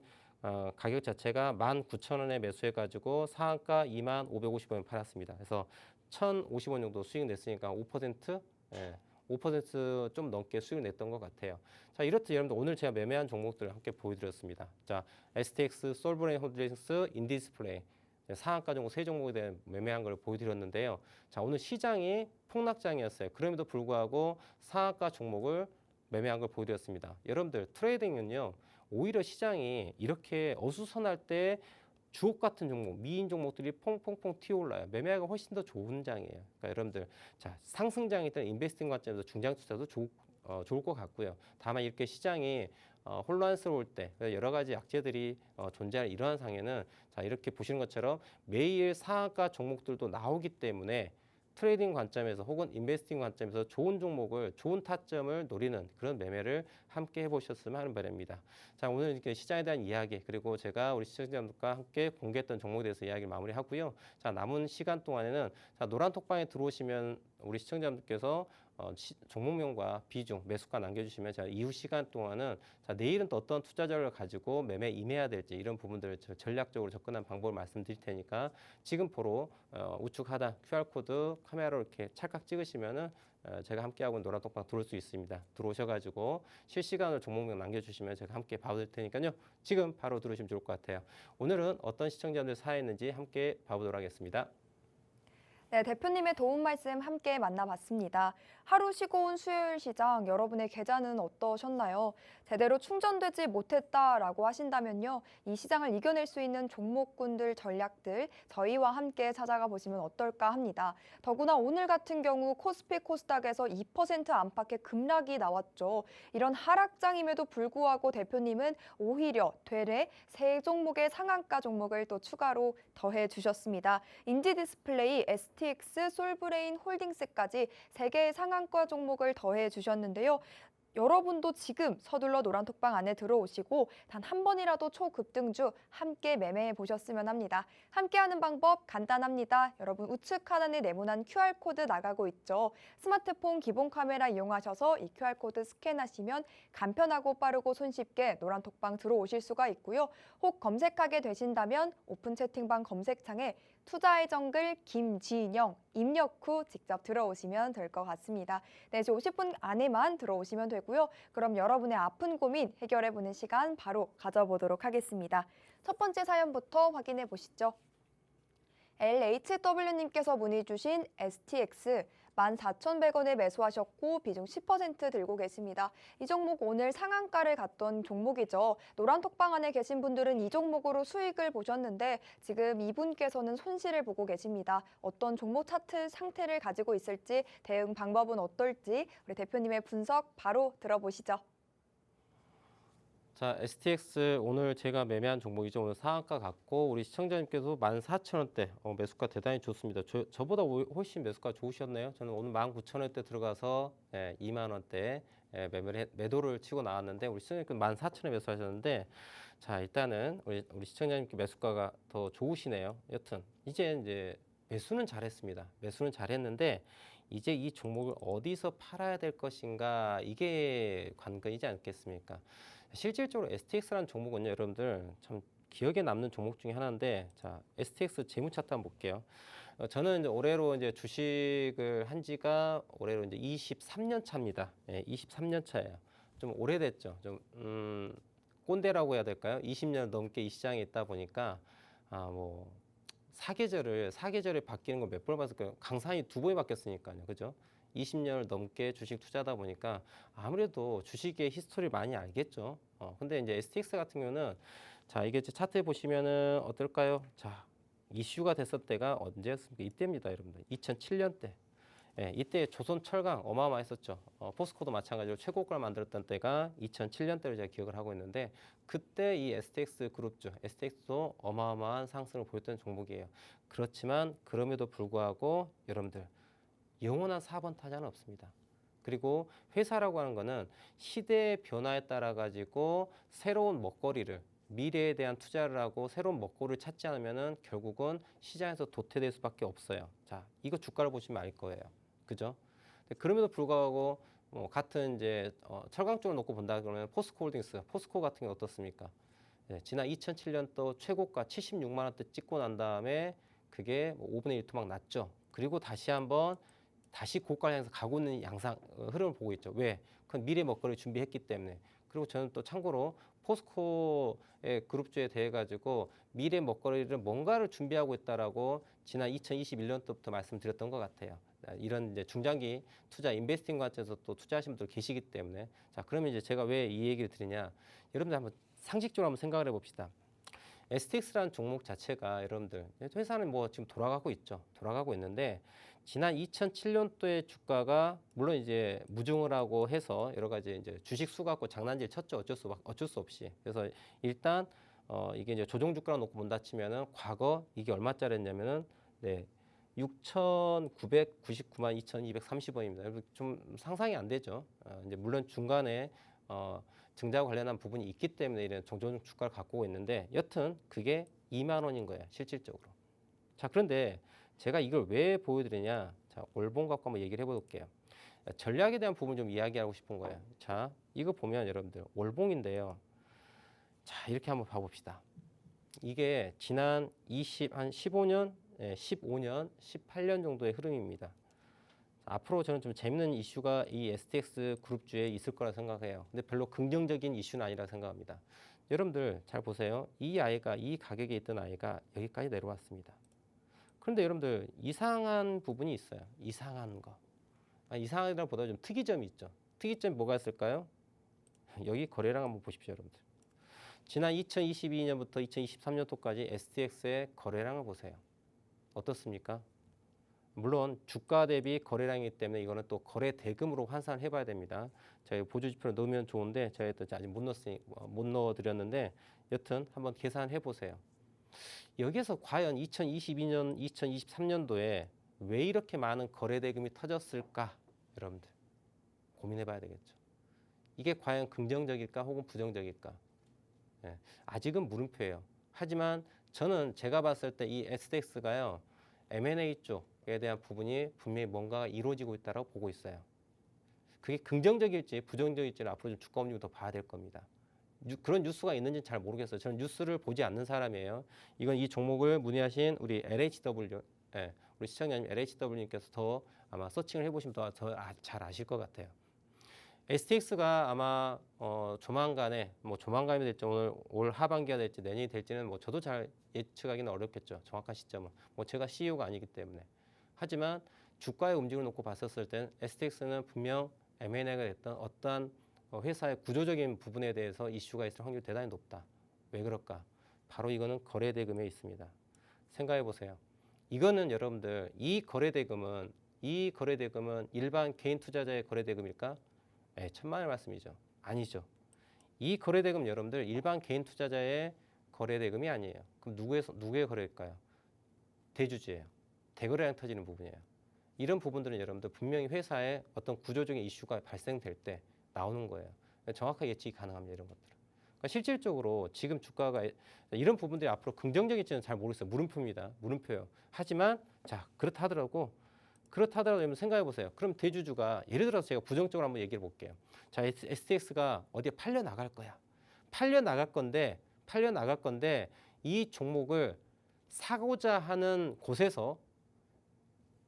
가격 자체가 19,000원에 매수해가지고 상한가 22,550원에 팔았습니다. 그래서 1,050원 정도 수익 냈으니까 5%, 5%좀 넘게 수익 냈던 것 같아요. 자, 이렇듯 여러분들 오늘 제가 매매한 종목들을 함께 보여드렸습니다. 자, STX, 솔브레인 홀딩스, 인디스플레이 상한가 종목 3종목에 대한 매매한 걸 보여드렸는데요. 자, 오늘 시장이 폭락장이었어요. 그럼에도 불구하고 상한가 종목을 매매한 걸 보여드렸습니다. 여러분들 트레이딩은요. 오히려 시장이 이렇게 어수선할 때 주옥 같은 종목, 미인 종목들이 퐁퐁퐁 튀어올라요. 매매하기가 훨씬 더 좋은 장이에요. 그러니까 여러분들 자 상승장이든 인베스팅 관점에서 중장 투자도 좋을 것 같고요. 다만 이렇게 시장이 혼란스러울 때 여러 가지 약재들이 존재하는 이러한 상에는 자 이렇게 보시는 것처럼 매일 상한가 종목들도 나오기 때문에 트레이딩 관점에서 혹은 인베스팅 관점에서 좋은 종목을 좋은 타점을 노리는 그런 매매를 함께 해보셨으면 하는 바람입니다. 자 오늘 이렇게 시장에 대한 이야기 그리고 제가 우리 시청자분들과 함께 공개했던 종목에 대해서 이야기를 마무리하고요. 자 남은 시간 동안에는 자 노란 톡방에 들어오시면 우리 시청자분들께서 종목명과 비중, 매수가 남겨주시면 제가 이후 시간 동안은 자 내일은 또 어떤 투자 전략을 가지고 매매 임해야 될지 이런 부분들을 전략적으로 접근한 방법을 말씀드릴 테니까 지금 바로 우측 하단 QR코드 카메라로 이렇게 찰칵 찍으시면은 제가 함께하고 노란 톡방 들어올 수 있습니다. 들어오셔가지고 실시간으로 종목명 남겨주시면 제가 함께 봐볼 테니까요. 지금 바로 들어오시면 좋을 것 같아요. 오늘은 어떤 시청자분들 사연인지 함께 봐보도록 하겠습니다. 네, 대표님의 도움 말씀 함께 만나봤습니다. 하루 쉬고 온 수요일 시장 여러분의 계좌는 어떠셨나요? 제대로 충전되지 못했다라고 하신다면요. 이 시장을 이겨낼 수 있는 종목군들 전략들 저희와 함께 찾아가 보시면 어떨까 합니다. 더구나 오늘 같은 경우 코스피 코스닥에서 2% 안팎의 급락이 나왔죠. 이런 하락장임에도 불구하고 대표님은 오히려 되레 세 종목의 상한가 종목을 또 추가로 더해 주셨습니다. 인디디스플레이, STX, 솔브레인 홀딩스까지 3개의 상한가 종목을 더해 주셨는데요. 여러분도 지금 서둘러 노란톡방 안에 들어오시고 단 한 번이라도 초급등주 함께 매매해 보셨으면 합니다. 함께하는 방법 간단합니다. 여러분 우측 하단에 네모난 QR코드 나가고 있죠. 스마트폰 기본 카메라 이용하셔서 이 QR코드 스캔하시면 간편하고 빠르고 손쉽게 노란톡방 들어오실 수가 있고요. 혹 검색하게 되신다면 오픈 채팅방 검색창에 투자의 정글 김진영 입력 후 직접 들어오시면 될 것 같습니다. 4시 50분 안에만 들어오시면 되고요. 그럼 여러분의 아픈 고민 해결해보는 시간 바로 가져보도록 하겠습니다. 첫 번째 사연부터 확인해 보시죠. LHW님께서 문의 주신 STX 14,100원에 매수하셨고 비중 10% 들고 계십니다. 이 종목 오늘 상한가를 갔던 종목이죠. 노란 톡방 안에 계신 분들은 이 종목으로 수익을 보셨는데 지금 이분께서는 손실을 보고 계십니다. 어떤 종목 차트 상태를 가지고 있을지 대응 방법은 어떨지 우리 대표님의 분석 바로 들어보시죠. 자, STX 오늘 제가 매매한 종목이죠. 오늘 상한가 갔고 우리 시청자님께서 14,000원대 매수가 대단히 좋습니다. 저보다 훨씬 매수가 좋으셨네요. 저는 오늘 19,000원대 들어가서 2만 원대 매도를 치고 나왔는데 우리 시청자님께서 14,000원에 매수하셨는데 자, 일단은 우리 시청자님께 매수가가 더 좋으시네요. 여튼 이제 매수는 잘했습니다. 매수는 잘했는데 이제 이 종목을 어디서 팔아야 될 것인가 이게 관건이지 않겠습니까? 실질적으로 STX라는 종목은요, 여러분들 참 기억에 남는 종목 중에 하나인데, 자, STX 재무 차트 한번 볼게요. 저는 이제 올해로 이제 주식을 한 지가 올해로 이제 23년 차입니다. 23년 차예요. 좀 오래됐죠. 좀 꼰대라고 해야 될까요? 20년 넘게 이 시장에 있다 보니까 뭐 사계절에 바뀌는 거 몇 번 봤을까요? 강산이 2번이 바뀌었으니까요, 그죠? 20년을 넘게 주식 투자하다 보니까 아무래도 주식의 히스토리를 많이 알겠죠. 근데 이제 STX 같은 경우는 자, 이게 차트에 보시면은 어떨까요? 자, 이슈가 됐을 때가 언제였습니까? 이때입니다, 여러분들. 2007년대. 이때 조선철강 어마어마했었죠. 포스코도 마찬가지로 최고가를 만들었던 때가 2007년대로 제가 기억을 하고 있는데 그때 이 STX 그룹주, STX도 어마어마한 상승을 보였던 종목이에요. 그렇지만 그럼에도 불구하고 여러분들 영원한 4번 타자는 없습니다. 그리고 회사라고 하는 거는 시대의 변화에 따라 가지고 새로운 먹거리를 미래에 대한 투자를 하고 새로운 먹거리를 찾지 않으면은 결국은 시장에서 도태될 수밖에 없어요. 자, 이거 주가를 보시면 알 거예요. 그죠? 그럼에도 불구하고 같은 이제 철강 쪽을 놓고 본다 그러면 포스코홀딩스, 포스코 같은 게 어떻습니까? 지난 2007년도 최고가 76만 원대 찍고 난 다음에 그게 5분의 1 토막 났죠. 그리고 다시 고가를 향해서 가고 있는 양상 흐름을 보고 있죠. 왜? 그건 미래 먹거리 준비했기 때문에. 그리고 저는 또 참고로 포스코의 그룹주에 대해 가지고 미래 먹거리를 뭔가를 준비하고 있다라고 지난 2021년도부터 말씀드렸던 것 같아요. 이런 이제 중장기 투자 인베스팅 관점에서 또 투자하시는 분들 계시기 때문에 자, 그러면 이제 제가 왜 이 얘기를 드리냐? 여러분들 한번 상식적으로 한번 생각을 해봅시다. STX라는 종목 자체가 여러분들 회사는 뭐 지금 돌아가고 있죠. 돌아가고 있는데 지난 2007년도에 주가가 물론 이제 무증을 하고 해서 여러 가지 이제 주식 수 갖고 장난질 쳤죠. 어쩔 수 없이. 그래서 일단 이게 이제 조정 주가로 놓고 본다 치면은 과거 이게 얼마짜리였냐면은 6,999만 2,230원입니다. 좀 상상이 안 되죠. 이제 물론 중간에 증자와 관련한 부분이 있기 때문에 이런 조정 주가를 갖고 오고 있는데 여튼 그게 2만 원인 거예요. 실질적으로. 자, 그런데 제가 이걸 왜 보여드리냐? 자, 올봉 갖고 한번 얘기를 해볼게요. 전략에 대한 부분 좀 이야기하고 싶은 거예요. 자, 이거 보면 여러분들 올봉인데요. 자, 이렇게 한번 봐봅시다. 이게 지난 한 15년, 15년, 18년 정도의 흐름입니다. 앞으로 저는 좀 재밌는 이슈가 이 STX 그룹주에 있을 거라 생각해요. 근데 별로 긍정적인 이슈는 아니라 생각합니다. 여러분들 잘 보세요. 이 가격에 있던 아이가 여기까지 내려왔습니다. 그런데 여러분들 이상한 부분이 있어요. 이상한 거. 이상하기보다 좀 특이점이 있죠. 특이점이 뭐가 있을까요? 여기 거래량 한번 보십시오, 여러분들. 지난 2022년부터 2023년도까지 STX의 거래량을 보세요. 어떻습니까? 물론 주가 대비 거래량이기 때문에 이거는 또 거래 대금으로 환산을 해봐야 됩니다. 저희 보조 지표를 넣으면 좋은데 저희 또 아직 못 넣어드렸는데 여튼 한번 계산해 보세요. 여기서 과연 2022년, 2023년도에 왜 이렇게 많은 거래 대금이 터졌을까? 여러분들 고민해봐야 되겠죠. 이게 과연 긍정적일까 혹은 부정적일까? 아직은 물음표예요. 하지만 저는 제가 봤을 때 이 STX가요. M&A 쪽에 대한 부분이 분명히 뭔가가 이루어지고 있다고 보고 있어요. 그게 긍정적일지 부정적일지는 앞으로 좀 주가 움직임을 더 봐야 될 겁니다. 그런 뉴스가 있는지는 잘 모르겠어요. 저는 뉴스를 보지 않는 사람이에요. 이건 이 종목을 문의하신 우리 LHW, 우리 시청자님 LHW님께서 더 아마 서칭을 해보시면 더 잘 아실 것 같아요. STX가 아마 조만간에 조만간이 될지 올 하반기가 될지 내년이 될지는 저도 잘 예측하기는 어렵겠죠. 정확한 시점은. 뭐 제가 CEO가 아니기 때문에. 하지만 주가의 움직임을 놓고 봤었을 땐 STX는 분명 M&A가 됐던 어떠한 회사의 구조적인 부분에 대해서 이슈가 있을 확률이 대단히 높다. 왜 그럴까? 바로 이거는 거래대금에 있습니다. 생각해 보세요. 이거는 여러분들 이 거래대금은 일반 개인 투자자의 거래대금일까? 네, 천만의 말씀이죠. 아니죠. 이 거래대금 여러분들 일반 개인 투자자의 거래대금이 아니에요. 그럼 누구의 거래일까요? 대주주예요. 대거래량 터지는 부분이에요. 이런 부분들은 여러분들 분명히 회사에 어떤 구조적인 이슈가 발생될 때 나오는 거예요. 정확하게 예측이 가능합니다. 이런 것들은. 그러니까 실질적으로 지금 주가가 이런 부분들이 앞으로 긍정적일지는 잘 모르겠어요. 물음표입니다. 물음표요. 하지만 자 그렇다 하더라도 여러분 생각해 보세요. 그럼 대주주가 예를 들어서 제가 부정적으로 한번 얘기해 볼게요. 자 STX가 어디에 팔려 나갈 거야. 팔려 나갈 건데 이 종목을 사고자 하는 곳에서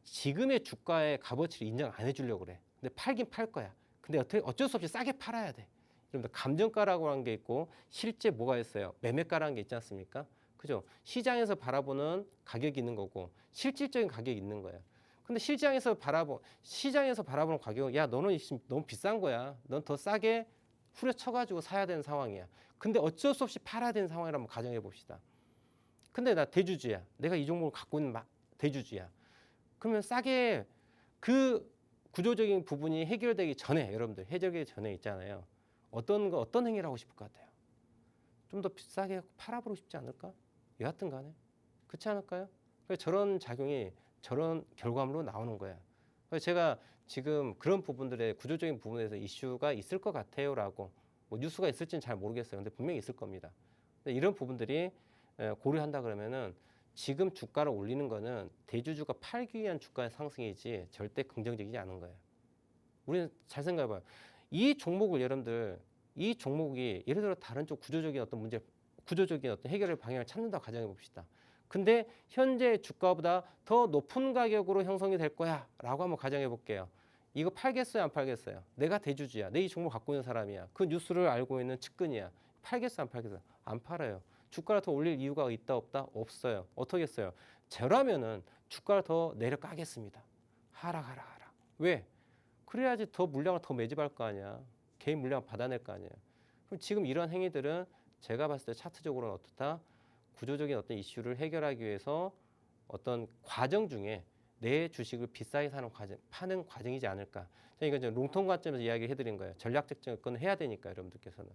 지금의 주가의 값어치를 인정 안 해주려고 그래. 근데 팔긴 팔 거야. 근데 어쩔 수 없이 싸게 팔아야 돼. 여러분들 감정가라고 하는 게 있고 실제 뭐가 있어요? 매매가라는 게 있지 않습니까? 그죠? 시장에서 바라보는 가격이 있는 거고 실질적인 가격이 있는 거예요. 근데 시장에서 바라보는 가격은 야 너는 너무 비싼 거야. 넌 더 싸게 후려쳐가지고 사야 되는 상황이야. 근데 어쩔 수 없이 팔아야 되는 상황이라 한번 가정해 봅시다. 근데 나 대주주야. 내가 이 종목을 갖고 있는 대주주야. 그러면 싸게 그 구조적인 부분이 해결되기 전에 여러분들 해결되기 전에 있잖아요. 어떤 행위를 하고 싶을 것 같아요? 좀 더 비싸게 팔아보고 싶지 않을까? 여하튼 간에 그렇지 않을까요? 그래서 저런 작용이 저런 결과물로 나오는 거예요. 그래서 제가 지금 그런 부분들의 구조적인 부분에서 이슈가 있을 것 같아요라고 뭐 뉴스가 있을지는 잘 모르겠어요. 근데 분명히 있을 겁니다. 근데 이런 부분들이 고려한다 그러면은 지금 주가를 올리는 거는 대주주가 팔기 위한 주가의 상승이지 절대 긍정적이지 않은 거예요. 우리는 잘 생각해봐요. 이 종목을 여러분들 이 종목이 예를 들어 다른 쪽 구조적인 어떤 해결의 방향을 찾는다고 가정해 봅시다. 근데 현재 주가보다 더 높은 가격으로 형성이 될 거야 라고 한번 가정해 볼게요. 이거 팔겠어요 안 팔겠어요? 내가 대주주야. 내 이 종목 갖고 있는 사람이야. 그 뉴스를 알고 있는 측근이야. 팔겠어요 안 팔겠어요? 안 팔아요. 주가를 더 올릴 이유가 있다 없다? 없어요. 어떻게 했어요? 저라면은 주가를 더 내려가겠습니다. 하락. 왜? 그래야지 더 물량을 더 매집할 거 아니야. 개인 물량을 받아낼 거 아니에요. 그럼 지금 이런 행위들은 제가 봤을 때 차트적으로는 어떻다? 구조적인 어떤 이슈를 해결하기 위해서 어떤 과정 중에 내 주식을 비싸게 파는 과정이지 않을까. 이건 이제 롱텀 관점에서 이야기를 해드린 거예요. 전략적 접근을 해야 되니까 여러분들께서는.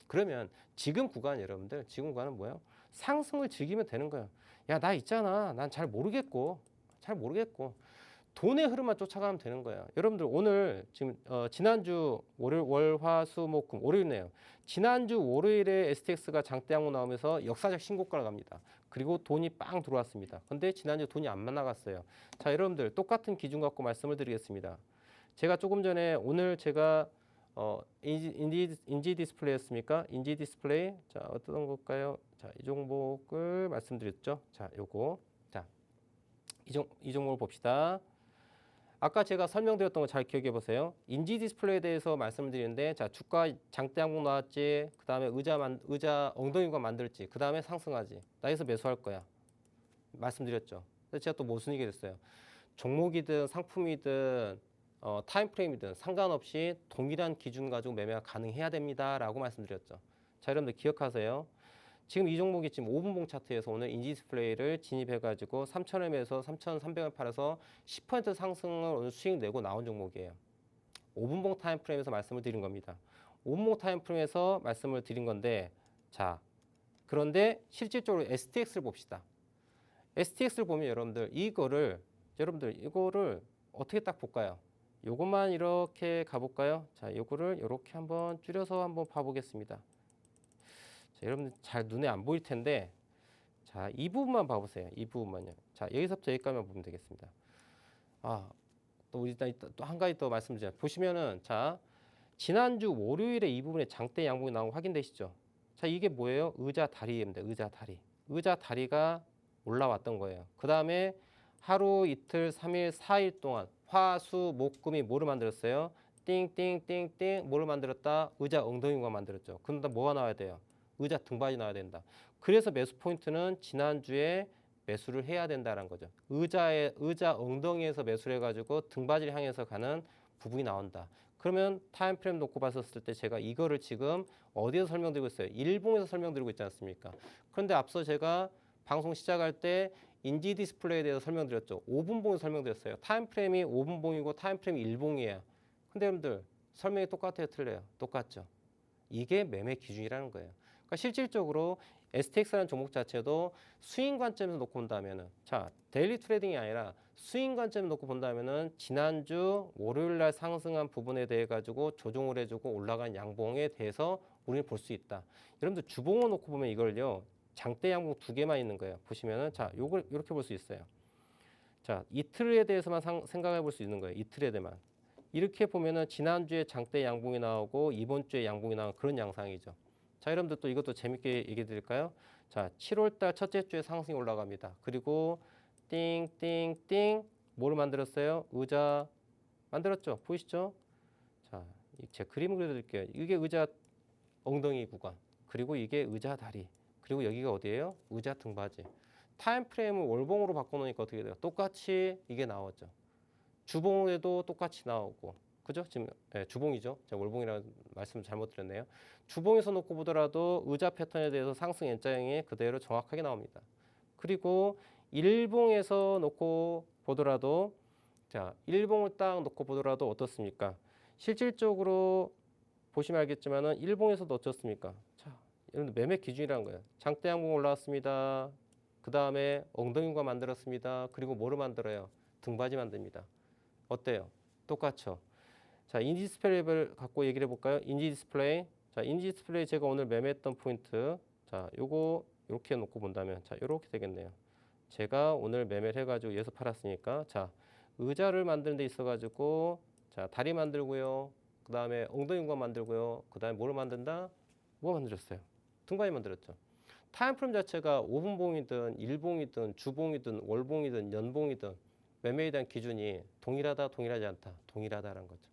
그러면 지금 구간은 뭐예요? 상승을 즐기면 되는 거예요. 야, 나 있잖아. 난 잘 모르겠고. 돈의 흐름만 쫓아가면 되는 거예요. 여러분들 오늘 지금 지난주 월화수목금 월요일이네요. 지난주 월요일에 STX가 장대 항목 나오면서 역사적 신고가를 갑니다. 그리고 돈이 빵 들어왔습니다. 근데 지난주 돈이 안 나갔어요. 자, 여러분들 똑같은 기준 갖고 말씀을 드리겠습니다. 제가 조금 전에 오늘 제가 인지 디스플레이였습니까? 인지 디스플레이. 자, 어떤 걸까요? 자, 이 종목을 말씀드렸죠. 자, 요거. 자, 이 종목을 봅시다. 아까 제가 설명드렸던 거 잘 기억해 보세요. 인지 디스플레이에 대해서 말씀을 드리는데, 자, 주가 장대 항목 나왔지, 그 다음에 의자 엉덩이가 만들지, 그 다음에 상승하지. 나 여기서 매수할 거야. 말씀드렸죠. 그래서 제가 또 무슨 얘기 됐어요? 종목이든 상품이든 타임프레임이든 상관없이 동일한 기준 가지고 매매가 가능해야 됩니다라고 말씀드렸죠. 자, 여러분들 기억하세요. 지금 이 종목이 지금 5분봉 차트에서 오늘 인지 디스플레이를 진입해가지고 3,000원에서 3,300원 팔아서 10% 상승을 오늘 수익 내고 나온 종목이에요. 5분봉 타임프레임에서 말씀을 드린 겁니다. 5분봉 타임프레임에서 말씀을 드린 건데, 자, 그런데 실질적으로 STX를 봅시다. STX를 보면 여러분들 이거를 어떻게 딱 볼까요? 요것만 이렇게 가볼까요? 자, 요거를 이렇게 한번 줄여서 한번 봐보겠습니다. 자, 여러분들 잘 눈에 안 보일 텐데, 자, 이 부분만 봐보세요. 이 부분만요. 자, 여기서부터 여기까지만 보면 되겠습니다. 또 일단 또 한 가지 더 말씀드리자. 보시면은, 자, 지난주 월요일에 이 부분에 장대 양봉이 나온 거 확인되시죠? 자, 이게 뭐예요? 의자 다리입니다. 의자 다리가 올라왔던 거예요. 그 다음에 하루, 이틀, 3일, 4일 동안 화, 수, 목, 금이 뭐를 만들었어요? 띵띵띵띵 뭐를 만들었다? 의자 엉덩이가 만들었죠. 그런데 뭐가 나와야 돼요? 의자 등받이 나와야 된다. 그래서 매수 포인트는 지난주에 매수를 해야 된다는 거죠. 의자 엉덩이에서 매수를 해가지고 등받이를 향해서 가는 부분이 나온다. 그러면 타임프레임 놓고 봤었을 때 제가 이거를 지금 어디에서 설명드리고 있어요? 일봉에서 설명드리고 있지 않습니까? 그런데 앞서 제가 방송 시작할 때 인지 디스플레이에 대해서 설명드렸죠. 5분봉에서 설명드렸어요. 타임프레임이 5분봉이고 타임프레임이 일봉이에요. 근데 여러분들 설명이 똑같아요? 틀려요? 똑같죠. 이게 매매 기준이라는 거예요. 그러니까 실질적으로 STX라는 종목 자체도 스윙 관점에서 놓고 본다면은, 자, 데일리 트레이딩이 아니라 스윙 관점에서 놓고 본다면은 지난주 월요일 날 상승한 부분에 대해 가지고 조정을 해주고 올라간 양봉에 대해서 우리는 볼 수 있다. 여러분들 주봉을 놓고 보면 이걸요, 장대 양봉 두 개만 있는 거예요. 보시면은, 자, 요걸 이렇게 볼 수 있어요. 자, 이틀에 대해서만 생각해 볼 수 있는 거예요. 이틀에 대해만. 이렇게 보면은 지난주에 장대 양봉이 나오고 이번 주에 양봉이 나오는 그런 양상이죠. 자, 여러분들 또 이것도 재밌게 얘기해 드릴까요? 자, 7월달 첫째 주에 상승이 올라갑니다. 그리고 띵띵띵 뭐를 만들었어요? 의자 만들었죠? 보이시죠? 자, 제 그림을 그려드릴게요. 이게 의자 엉덩이 구간, 그리고 이게 의자 다리, 그리고 여기가 어디예요? 의자 등받이. 타임 프레임을 월봉으로 바꿔놓으니까 어떻게 돼요? 똑같이 이게 나오죠. 주봉에도 똑같이 나오고, 그죠? 지금 주봉이죠. 제가 월봉이라는 말씀을 잘못 드렸네요. 주봉에서 놓고 보더라도 의자 패턴에 대해서 상승 N자형이 그대로 정확하게 나옵니다. 그리고 일봉에서 놓고 보더라도, 자, 일봉을 딱 놓고 보더라도 어떻습니까? 실질적으로 보시면 알겠지만은 일봉에서도 어떻습니까? 자, 여러분 매매 기준이라는 거예요. 장대 양봉 올라왔습니다. 그 다음에 엉덩이가 만들었습니다. 그리고 뭐를 만들어요? 등받이 만듭니다. 어때요? 똑같죠? 자, 인지 디스플레이를 갖고 얘기를 해볼까요? 인지 디스플레이. 자, 인지 디스플레이 제가 오늘 매매했던 포인트. 자, 요거 이렇게 놓고 본다면, 자, 요렇게 되겠네요. 제가 오늘 매매를 해가지고 여기서 팔았으니까, 자, 의자를 만드는 데 있어가지고, 자, 다리 만들고요. 그 다음에 엉덩이 구간 만들고요. 그 다음에 뭘 만든다? 뭐 만들었어요? 등받이 만들었죠. 타임프레임 자체가 5분봉이든 일봉이든 주봉이든 월봉이든 연봉이든 매매에 대한 기준이 동일하다, 동일하지 않다. 동일하다라는 거죠.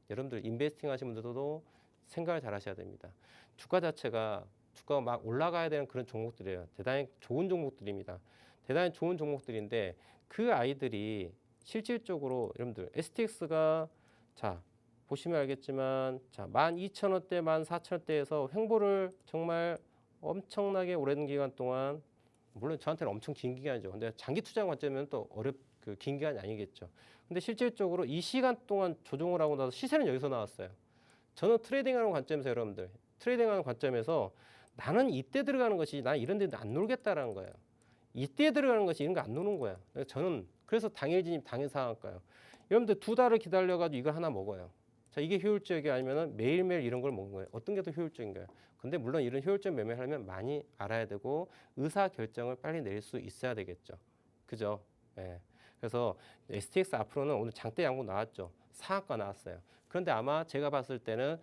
여러분들 인베스팅 하시는 분들도 생각을 잘 하셔야 됩니다. 주가가 막 올라가야 되는 그런 종목들이에요. 대단히 좋은 종목들입니다. 대단히 좋은 종목들인데 그 아이들이 실질적으로 여러분들 STX가 자 보시면 알겠지만 자 12,000원대, 14,000원대에서 횡보를 정말 엄청나게 오랜 기간 동안, 물론 저한테는 엄청 긴 기간이죠. 근데 장기 투자 관점에는 또 긴 기간이 아니겠죠. 근데 실질적으로 이 시간 동안 조정을 하고 나서 시세는 여기서 나왔어요. 저는 트레이딩하는 관점에서 여러분들, 트레이딩하는 관점에서 나는 이때 들어가는 것이 난 이런 데 안 놀겠다라는 거예요. 이때 들어가는 것이 이런 거 안 노는 거야. 저는 그래서 당일 진입, 당일 상한가요. 여러분들 2달을 기다려가지고 이걸 하나 먹어요. 자, 이게 효율적이 아니면은 매일매일 이런 걸 먹는 거예요. 어떤 게 더 효율적인가요? 근데 물론 이런 효율적 매매를 하려면 많이 알아야 되고 의사 결정을 빨리 내릴 수 있어야 되겠죠. 그죠? 예. 그래서 STX 앞으로는 오늘 장대 양봉 나왔죠. 상한가 나왔어요. 그런데 아마 제가 봤을 때는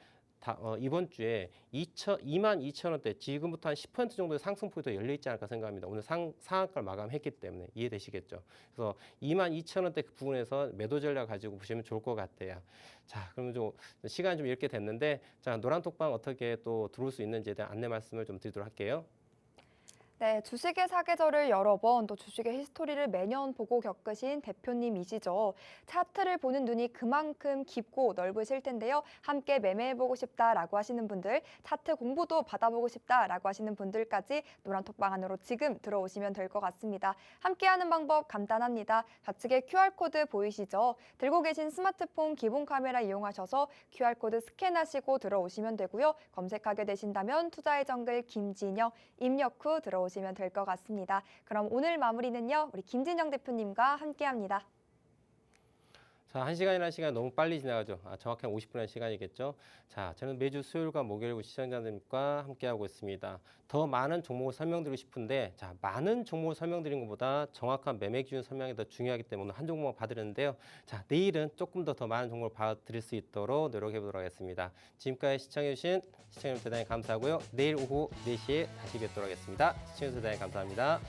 이번 주에 22,000원대 지금부터 한 10% 정도의 상승 포인트가 열려 있지 않을까 생각합니다. 오늘 상한가를 마감했기 때문에 이해되시겠죠. 그래서 22,000원대 그 부분에서 매도 전략 가지고 보시면 좋을 것 같아요. 자, 그러면 좀 시간이 좀 이렇게 됐는데, 자, 노란톡방 어떻게 또 들어올 수 있는지에 대한 안내 말씀을 좀 드리도록 할게요. 네, 주식의 사계절을 여러 번, 또 주식의 히스토리를 매년 보고 겪으신 대표님이시죠. 차트를 보는 눈이 그만큼 깊고 넓으실 텐데요. 함께 매매해보고 싶다라고 하시는 분들, 차트 공부도 받아보고 싶다라고 하시는 분들까지 노란톡방 안으로 지금 들어오시면 될 것 같습니다. 함께하는 방법 간단합니다. 좌측에 QR코드 보이시죠? 들고 계신 스마트폰 기본 카메라 이용하셔서 QR코드 스캔하시고 들어오시면 되고요. 검색하게 되신다면 투자의 정글 김진영 입력 후 들어오시면 될 것 같습니다. 그럼 오늘 마무리는요, 우리 김진영 대표님과 함께합니다. 자, 1시간이라는 시간이 너무 빨리 지나가죠. 정확히 한 50분의 시간이겠죠. 자, 저는 매주 수요일과 목요일 시청자님과 함께하고 있습니다. 더 많은 종목을 설명드리고 싶은데, 자, 많은 종목을 설명드리는 것보다 정확한 매매 기준 설명이 더 중요하기 때문에 한 종목만 봐드렸는데요. 자, 내일은 조금 더 많은 종목을 봐드릴 수 있도록 노력해 보도록 하겠습니다. 지금까지 시청해주신 시청자님 대단히 감사하고요. 내일 오후 4시에 다시 뵙도록 하겠습니다. 시청해주셔서 대단히 감사합니다.